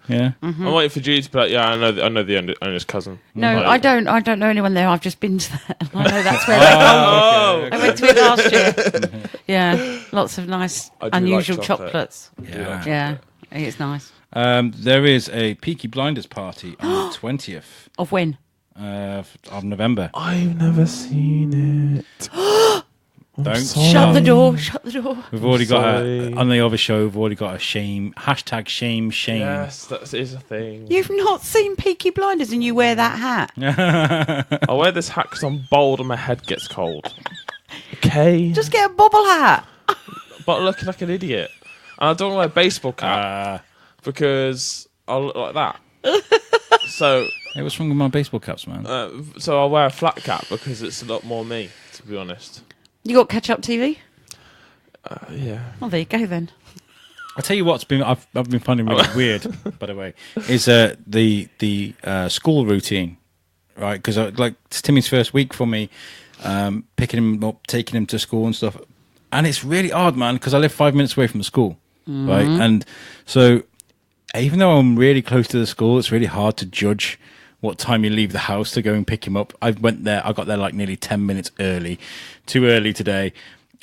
Yeah. I'm waiting for Julie to be like, yeah, I know the owner's cousin. No, Like, I don't know anyone there. I've just been to that. And I know that's where they are. Oh, I went to it last year. Yeah, lots of nice, I do unusual like chocolate. chocolates. Yeah. Yeah, it's nice. There is a Peaky Blinders party on the 20th Of when? of November. I've never seen it. Don't Shut the door. Shut the door. We've already got sorry. on the other show. We've already got a shame #shame. Yes, that is a thing. You've not seen Peaky Blinders and you wear that hat. I wear this hat because I'm bald and my head gets cold. Okay. Just get a bobble hat. But looking like an idiot. And I don't wear a baseball cap because I look like that. So, Hey, what's wrong with my baseball caps, man? so I'll wear a flat cap because it's a lot more me, to be honest. You got catch up TV? Yeah. Oh, there you go then. I'll tell you what's been I've been finding really weird, by the way, is the school routine, right? Because like it's Timmy's first week for me, picking him up, taking him to school and stuff, and it's really hard, man, because I live 5 minutes away from the school, right? And so even though I'm really close to the school, it's really hard to judge what time you leave the house to go and pick him up. I got there like nearly 10 minutes early, too early today,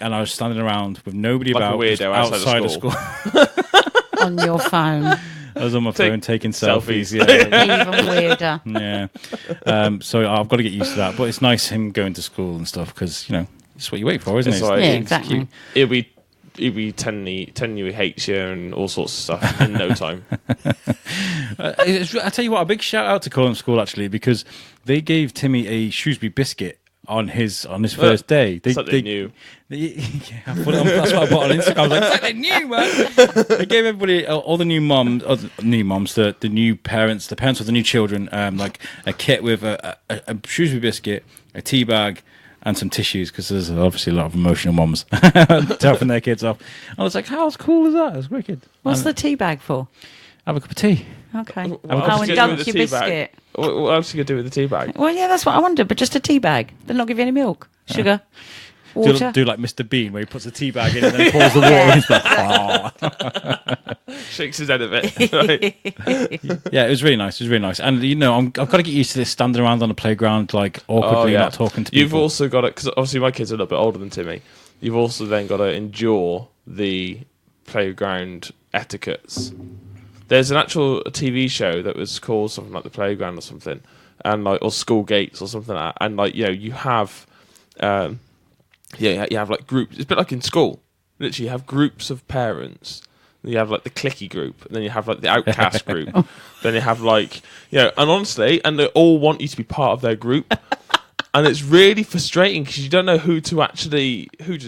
and I was standing around with nobody Like a about, weirdo just outside of school. On your phone. I was on my phone taking selfies. Yeah, Even weirder. yeah. So I've got to get used to that. But it's nice him going to school and stuff because it's what you wait for, isn't It's it? like- Yeah, It's exactly. He'll be telling you he hates you and all sorts of stuff in no time. I tell you what, a big shout out to Colin School actually because they gave Timmy a Shrewsbury Biscuit on his first day. It's like they knew. I put it on, that's what I put on Instagram. I was like, it's like they knew, man. They gave everybody, all the new moms, the new parents, the parents of the new children, like a kit with a Shrewsbury Biscuit, a tea bag, and some tissues because there's obviously a lot of emotional moms helping their kids off. I was like, how cool is that? It was wicked. What's the tea bag for? Have a cup of tea. Okay. What Oh, else and you gonna do dunk with your the tea bag? biscuit. What else are you going to do with the tea bag? Well, yeah, that's what I wondered, but just a tea bag. They'll not give you any milk, sugar, water. Do like Mr. Bean where he puts the tea bag in and then pours the water and he's like, Shakes his head a bit. Right. Yeah, it was really nice. It was really nice. And, I've got to get used to this standing around on the playground, like, awkwardly not talking to people. You've also got to, because obviously my kids are a little bit older than Timmy, you've also then got to endure the playground etiquettes. There's an actual TV show that was called something like The Playground or something, and or School Gates or something like that. And you have you have like groups. It's a bit like in school. Literally, you have groups of parents. You have like the clicky group, and then you have like the outcast group. Then you have like, and honestly, and they all want you to be part of their group. And it's really frustrating because you don't know who to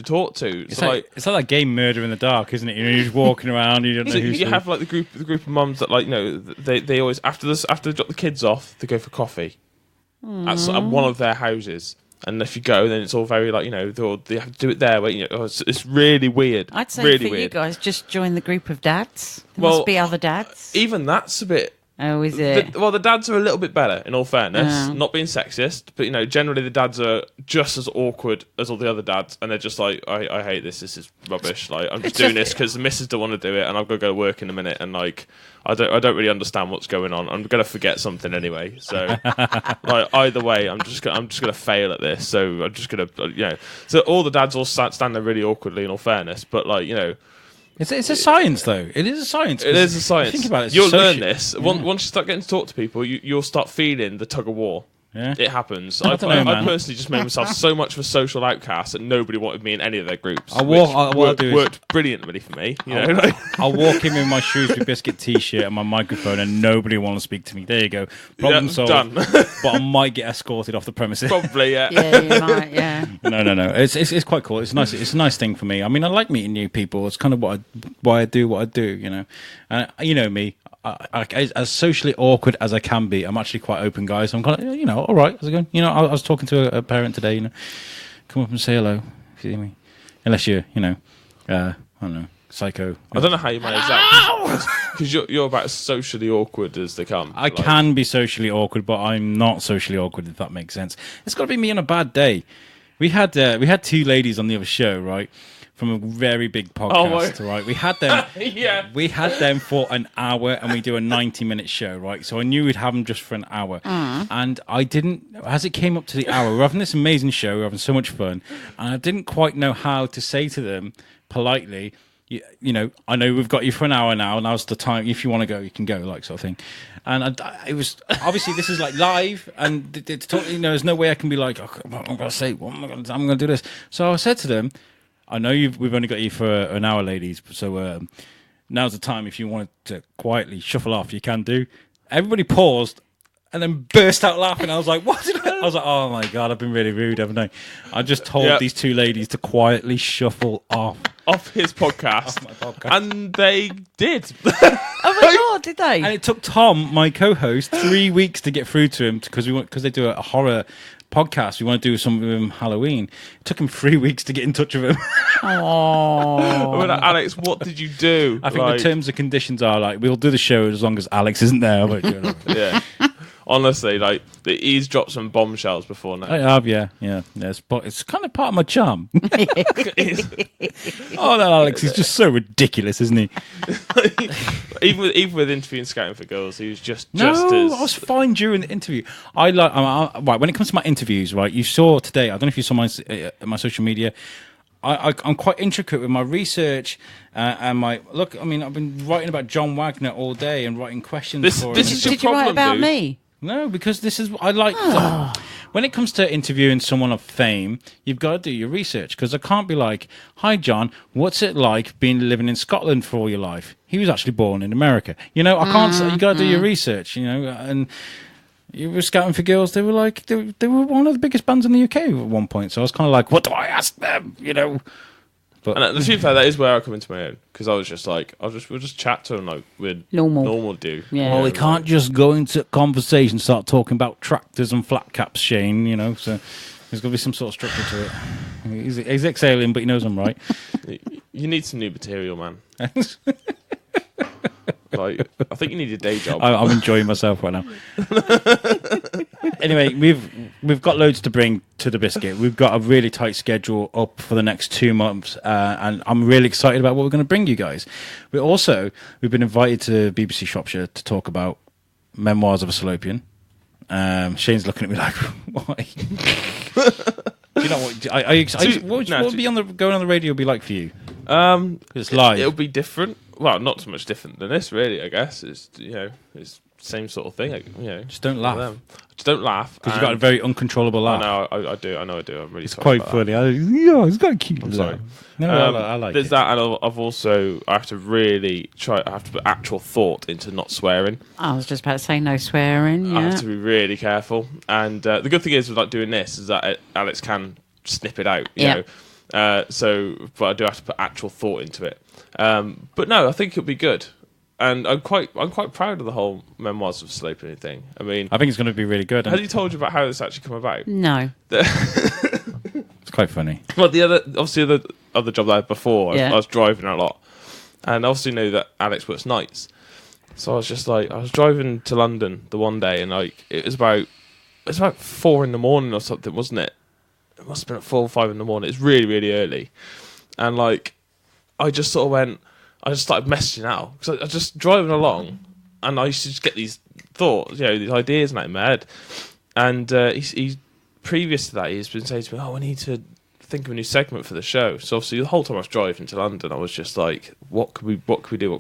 talk to. It's like that game Murder in the Dark, isn't it? You're just walking around, you don't know who's. You have like the group of mums that like they always after they drop the kids off, they go for coffee at one of their houses. And if you go, then it's all very like they have to do it there. Where, it's really weird. I'd say really for weird. you guys, just join the group of dads. There must be other dads. Even that's a bit. Oh, is it? The dads are a little bit better, in all fairness. Not being sexist, but generally the dads are just as awkward as all the other dads, and they're just like, I hate this. This is rubbish. Like, I'm just doing this because the missus don't want to do it, and I've got to go to work in a minute, and like, I don't really understand what's going on. I'm gonna forget something anyway. So, like, either way, I'm just gonna fail at this. So I'm just gonna, So all the dads all stand there really awkwardly, in all fairness, but like, It's a science, though. It is a science. It is a science. Think about it. You'll learn this. Once you start getting to talk to people, you'll start feeling the tug of war. Yeah. It happens. I don't know, man. I personally just made myself so much of a social outcast that nobody wanted me in any of their groups. Worked brilliantly for me. I'll walk in with my Shrewsbury Biscuit T-shirt and my microphone, and nobody will want to speak to me. There you go. Problem solved. Done. But I might get escorted off the premises. Probably, yeah. Yeah, you might. Yeah. No. It's quite cool. It's nice. It's a nice thing for me. I mean, I like meeting new people. It's kind of why I do what I do. You know me. As socially awkward as I can be, I'm actually quite open, guys. So I'm kind of, all right, how's it going? I was talking to a parent today, come up and say hello, if you see me. Unless you're, I don't know, psycho. I don't know how you manage that, because you're about as socially awkward as they come. I can be socially awkward, but I'm not socially awkward, if that makes sense. It's got to be me on a bad day. We had two ladies on the other show, right? From a very big podcast, right? We had them. We had them for an hour, and we do a 90-minute show, right? So I knew we'd have them just for an hour, and I didn't. As it came up to the hour, we're having this amazing show, we're having so much fun, and I didn't quite know how to say to them politely. I know we've got you for an hour now. Now's the time. If you want to go, you can go, like sort of thing. And it was obviously this is like live, and there's no way I can be like, I'm going to say, what am I going to do? I'm going to do this. So I said to them, I know we've only got you for an hour, ladies, so now's the time. If you wanted to quietly shuffle off, you can do. Everybody paused and then burst out laughing. I was like, what? I was like, oh my God, I've been really rude, haven't I? I just told these two ladies to quietly shuffle off his podcast. Off my podcast. And they did. Oh my God, did they? And it took Tom, my co-host, 3 weeks to get through to him because they do a horror podcast. We want to do something with him Halloween. It took him 3 weeks to get in touch with him. Oh, Alex, what did you do? I think the terms and conditions are like, we'll do the show as long as Alex isn't there. Yeah. Honestly, like, he's dropped some bombshells before now. I have, yeah. But it's kind of part of my charm. Oh, that Alex, he's just so ridiculous, isn't he? even with interviewing Scouting for Girls, he was just as... I was fine during the interview. Right, when it comes to my interviews, right, you saw today, I don't know if you saw my social media, I'm quite intricate with my research and my... Look, I mean, I've been writing about John Wagner all day and writing questions for him. Did you write about me? No, because this is... I like... When it comes to interviewing someone of fame, you've got to do your research, because I can't be like, hi, John, what's it like living in Scotland for all your life? He was actually born in America. I can't say... you got to do your research, and... You were Scouting for Girls. They were like they were one of the biggest bands in the UK at one point. So I was kind of like, what do I ask them? But and the truth that is where I come into my own, because I was just like, we'll just chat to them like we're normal do. Yeah. Well, we can't just go into conversation, start talking about tractors and flat caps, Shane. So there's got to be some sort of structure to it. He's ex-alien, but he knows I'm right. You need some new material, man. Like, I think you need a day job. I'm enjoying myself right now. Anyway, we've got loads to bring to the Biscuit. We've got a really tight schedule up for the next 2 months, and I'm really excited about what we're going to bring you guys. We've been invited to BBC Shropshire to talk about Memoirs of a Salopian. Shane's looking at me like, why? Do you know what? What would be going on the radio be like for you? It's live. It'll be different. Well, not so much different than this, really. I guess it's same sort of thing. Just don't laugh. Just don't laugh because you've got a very uncontrollable laugh. I do. I know I do. I'm really sorry. Quite about funny. It's got a cute. I'm sorry. No, I like there's it. that, and I have to really try. I have to put actual thought into not swearing. I was just about to say no swearing. Yeah. I have to be really careful. And the good thing is with like doing this is that Alex can snip it out. You know. But I do have to put actual thought into it. But no, I think it'll be good. And I'm quite proud of the whole Memoirs of Sloping thing. I mean, I think it's going to be really good. Has he told you about how this actually come about? No. It's quite funny. Well, the other job that I had before, I was driving a lot, and obviously knew that Alex works nights. So I was just like, I was driving to London the one day, and like it was about 4 a.m. or something, wasn't it? It must have been at 4 or 5 a.m. It's really, really early, and like I just sort of went. I just started messaging out because I was just driving along, and I used to just get these thoughts, these ideas in my head. And he's previous to that, he's been saying to me, "Oh, I need to think of a new segment for the show." So obviously, the whole time I was driving to London, I was just like, "What could we do?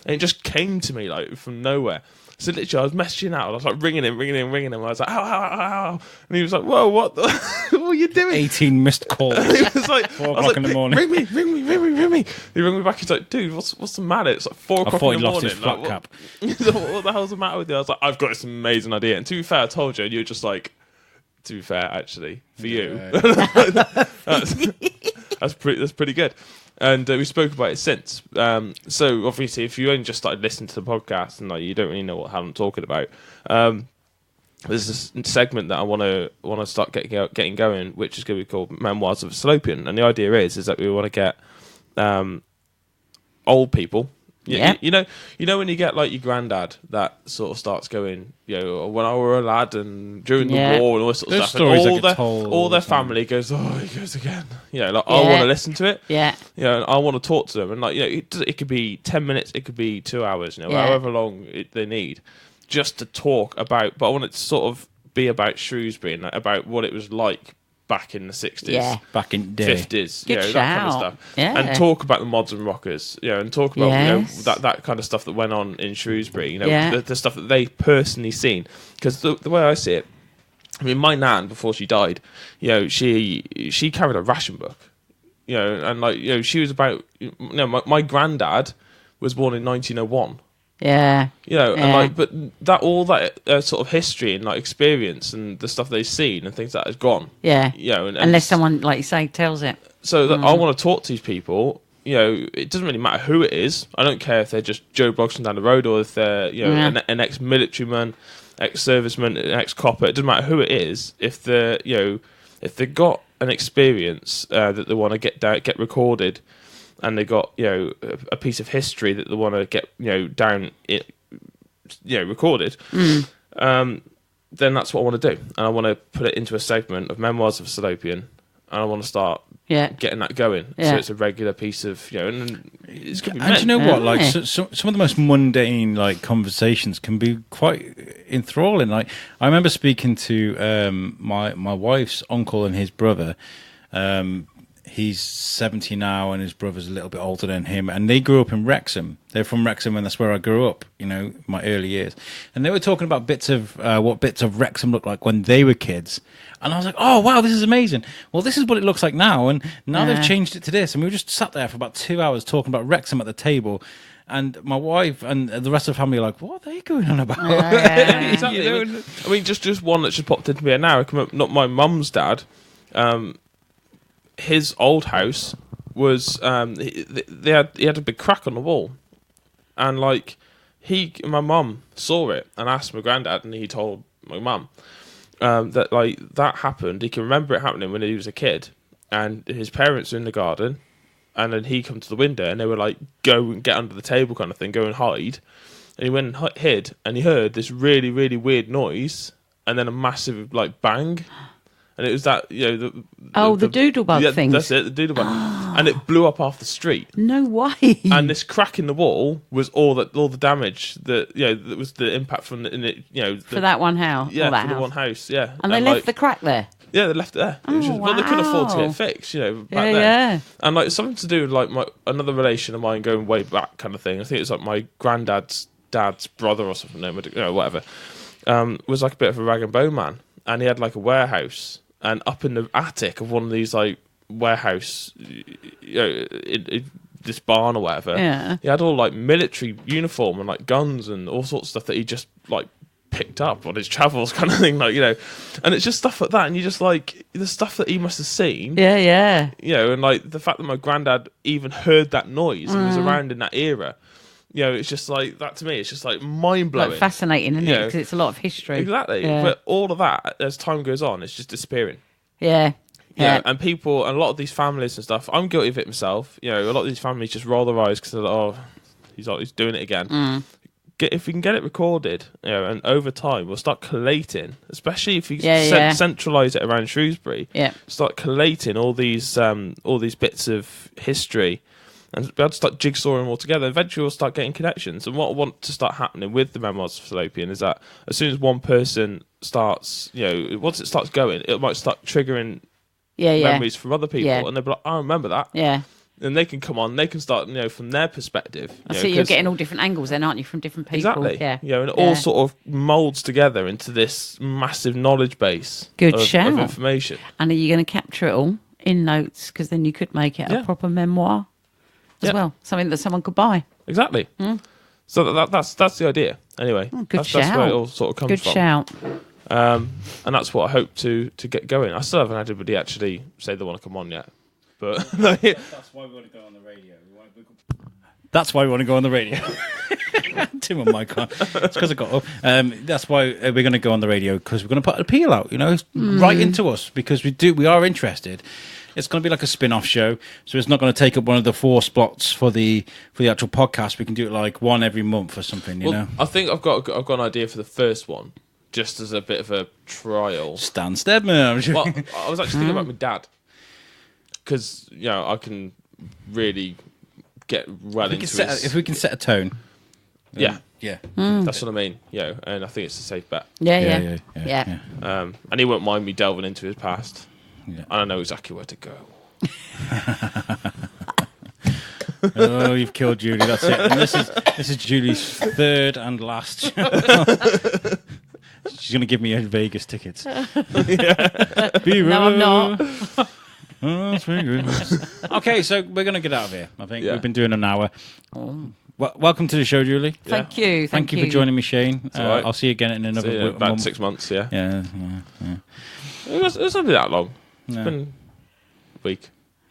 And it just came to me like from nowhere. So literally, I was messaging out. I was like ringing him. I was like, ow. And he was like, whoa, what are you doing? 18 missed calls. He was like, 4 o'clock in the morning. Ring me. He rang me back. He's like, dude, what's the matter? It's like 4 o'clock in the morning. I thought he lost his flat cap. He's like, what the hell's the matter with you? I was like, I've got this amazing idea. And to be fair, I told you, and you were just like, to be fair, actually, for you. That's pretty good. And we spoke about it since. So obviously, if you only just started listening to the podcast and like you don't really know how I'm talking about, there's this segment that I want to start getting going, which is going to be called Memoirs of a Salopian. And the idea is that we want to get old people. Yeah. You know when you get like your granddad that sort of starts going, when I were a lad and during the war and all this sort of stuff. And all their family goes, oh, he goes again. I want to listen to it. Yeah. And I want to talk to them. And like, it could be 10 minutes, it could be 2 hours, however long they need, just to talk about. But I want it to sort of be about Shrewsbury and about what it was like back in the 60s, back in the day, 50s, Good that kind of shout. stuff, Yeah. and talk about the modern rockers, and talk about that kind of stuff that went on in Shrewsbury, the stuff that they personally seen. Because the way I see it, I mean, my nan before she died, she carried a ration book, and like she was about, my granddad was born in 1901. Yeah. And like, but that all that sort of history and like experience and the stuff they've seen and things that has gone. Yeah. And unless someone, like you say, tells it. So that I want to talk to these people. It doesn't really matter who it is. I don't care if they're just Joe Blogson down the road or if they're an ex-military man, ex-serviceman, an ex-copper. It doesn't matter who it is. If they've got an experience that they want to get recorded. And they got a piece of history that they want to get down it recorded. Then that's what I want to do, and I want to put it into a segment of Memoirs of a Salopian, and I want to start getting that going. So it's a regular piece of and it's going to be. And do you know what? Like some of the most mundane like conversations can be quite enthralling. Like I remember speaking to my wife's uncle and his brother. He's 70 now, and his brother's a little bit older than him. And they grew up in Wrexham. They're from Wrexham, and that's where I grew up, my early years. And they were talking about bits of what bits of Wrexham looked like when they were kids. And I was like, oh, wow, this is amazing. Well, this is what it looks like now. And now they've changed it to this. And we just sat there for about 2 hours talking about Wrexham at the table. And my wife and the rest of the family are like, what are they going on about? Exactly. I mean, just one that just popped into me now. Not my mum's dad. His old house was he had a big crack on the wall, and like my mum saw it and asked my granddad, and he told my mum that like that happened. He can remember it happening when he was a kid, and his parents were in the garden, and then he come to the window, and they were like, go and get under the table kind of thing, go and hide, and he went and hid, and he heard this really, really weird noise, and then a massive like bang. And it was that, the doodlebug thing. That's it, the doodlebug. And it blew up half the street. No way. And this crack in the wall was all the damage that, that was the impact from for that one house. Yeah, that for the one house, yeah. And they left the crack there. Yeah, they left it there. Well, they couldn't afford to get it fixed, back then. Yeah. And like something to do with like another relation of mine going way back kind of thing. I think it's like my granddad's dad's brother or something, whatever, was like a bit of a rag and bone man, and he had like a warehouse, and up in the attic of one of these like warehouse, this barn or whatever, he had all like military uniform and like guns and all sorts of stuff that he just like picked up on his travels, kind of thing, like, and it's just stuff like that, and you just like the stuff that he must have seen, and like the fact that my granddad even heard that noise and was around in that era, it's just like that to me. It's just like mind blowing, like fascinating, isn't it? Because it's a lot of history. Exactly, but all of that as time goes on, it's just disappearing. Yeah, and people, and a lot of these families and stuff. I'm guilty of it myself. A lot of these families just roll their eyes because they're like, he's doing it again. If we can get it recorded, and over time we'll start collating, especially if you centralise it around Shrewsbury. Start collating all these bits of history, and be able to start jigsawing them all together. Eventually, we'll start getting connections. And what I want to start happening with the Memoirs of Fallopian is that as soon as one person starts, once it starts going, it might start triggering memories from other people, and they'll be like, "I remember that." And they can come on, they can start, from their perspective. So you're getting all different angles then, aren't you, from different people? Exactly. And it all sort of moulds together into this massive knowledge base of information. And are you going to capture it all in notes? Because then you could make it a proper memoir as well, something that someone could buy. Exactly. So that's the idea. Anyway, that's where it all sort of comes from. Good shout. And that's what I hope to get going. I still haven't had anybody actually say they want to come on yet. But that's why we want to go on the radio. That's why we want to go on the radio. Tim and Mike on. It's because I got up. That's why we're going to go on the radio, because we're going to put an appeal out, right into us, because we are interested. It's going to be like a spin-off show, so it's not going to take up one of the 4 spots for the actual podcast. We can do it like one every month or something, you know. I think I've got an idea for the first one, just as a bit of a trial. Stan Stedman. Well, I was actually thinking about my dad. Because I can really get well into it. If we can set a tone, that's what I mean. And I think it's a safe bet. Yeah. And he won't mind me delving into his past. And I know exactly where to go. Oh, you've killed Julie. That's it. And this is Julie's third and last show. She's going to give me Vegas tickets. No, I'm not. Oh, that's very good. Okay, so we're going to get out of here. I think we've been doing an hour. Welcome to the show, Julie. Thank you. Thank you for joining me, Shane. Right. I'll see you again in another about 6 months. Yeah. It was not that long. It's been a week.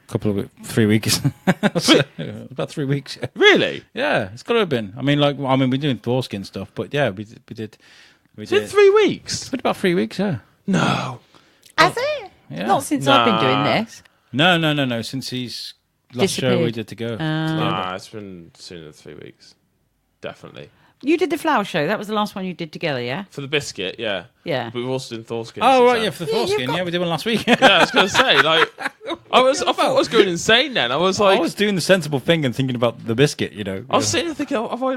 3 weeks. About 3 weeks. Really? Yeah, it's got to have been. We're doing foreskin stuff, but yeah, we did. Is it 3 weeks? It's been about 3 weeks. Yeah. No. Has it? Yeah. Not since I've been doing this. No. Since he's last show we did to go. It's been sooner than 3 weeks. Definitely. You did the flower show. That was the last one you did together, yeah? For the biscuit, yeah. Yeah. But we've also done Thorskin. Oh, right, yeah, for the foreskin. Yeah, we did one last week. Yeah, I was going to say, I thought I was going insane then. I was doing the sensible thing and thinking about the biscuit, I was sitting there thinking, have I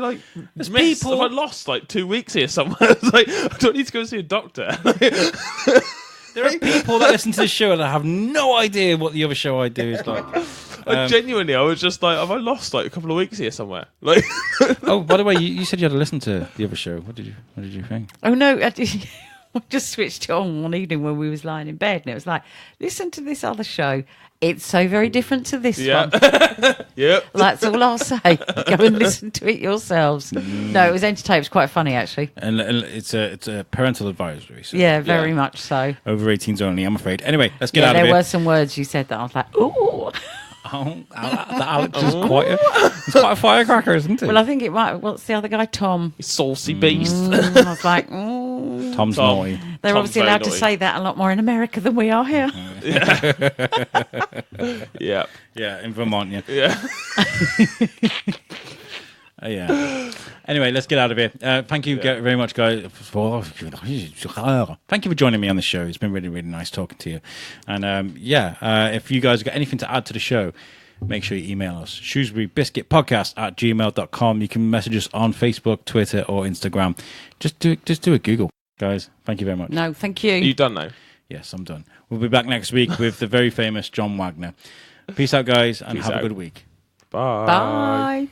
lost 2 weeks here somewhere? I was like, I don't need to go see a doctor. There are people that listen to this show that have no idea what the other show I do is like. Genuinely, I was just like, have I lost a couple of weeks here somewhere? Oh, by the way, you said you had to listen to the other show. What did you think? Oh no, I just switched it on one evening when we was lying in bed, and it was like, listen to this other show. It's so very different to this one. Yep. That's all I'll say. Go and listen to it yourselves. No, it was entertaining. It was quite funny, actually. And it's a parental advisory. So very much so. Over 18s only, I'm afraid. Anyway, let's get out of here. There were some words you said that I was like, ooh. Alex is quite a firecracker, isn't it? Well, I think it might. What's the other guy? Tom. Saucy beast. I was like, ooh. Tom's naughty. They're obviously allowed to say that a lot more in America than we are here. Yeah. Yeah, in Vermont, yeah. Yeah. Yeah. Anyway, let's get out of here. Thank you very much, guys. Thank you for joining me on the show. It's been really, really nice talking to you. And if you guys have got anything to add to the show, make sure you email us. ShrewsburyBiscuitPodcast@gmail.com. You can message us on Facebook, Twitter, or Instagram. Just do a Google, guys. Thank you very much. No, thank you. Are you done now? Yes, I'm done. We'll be back next week with the very famous John Wagner. Peace out, guys, and have a good week. Bye. Bye.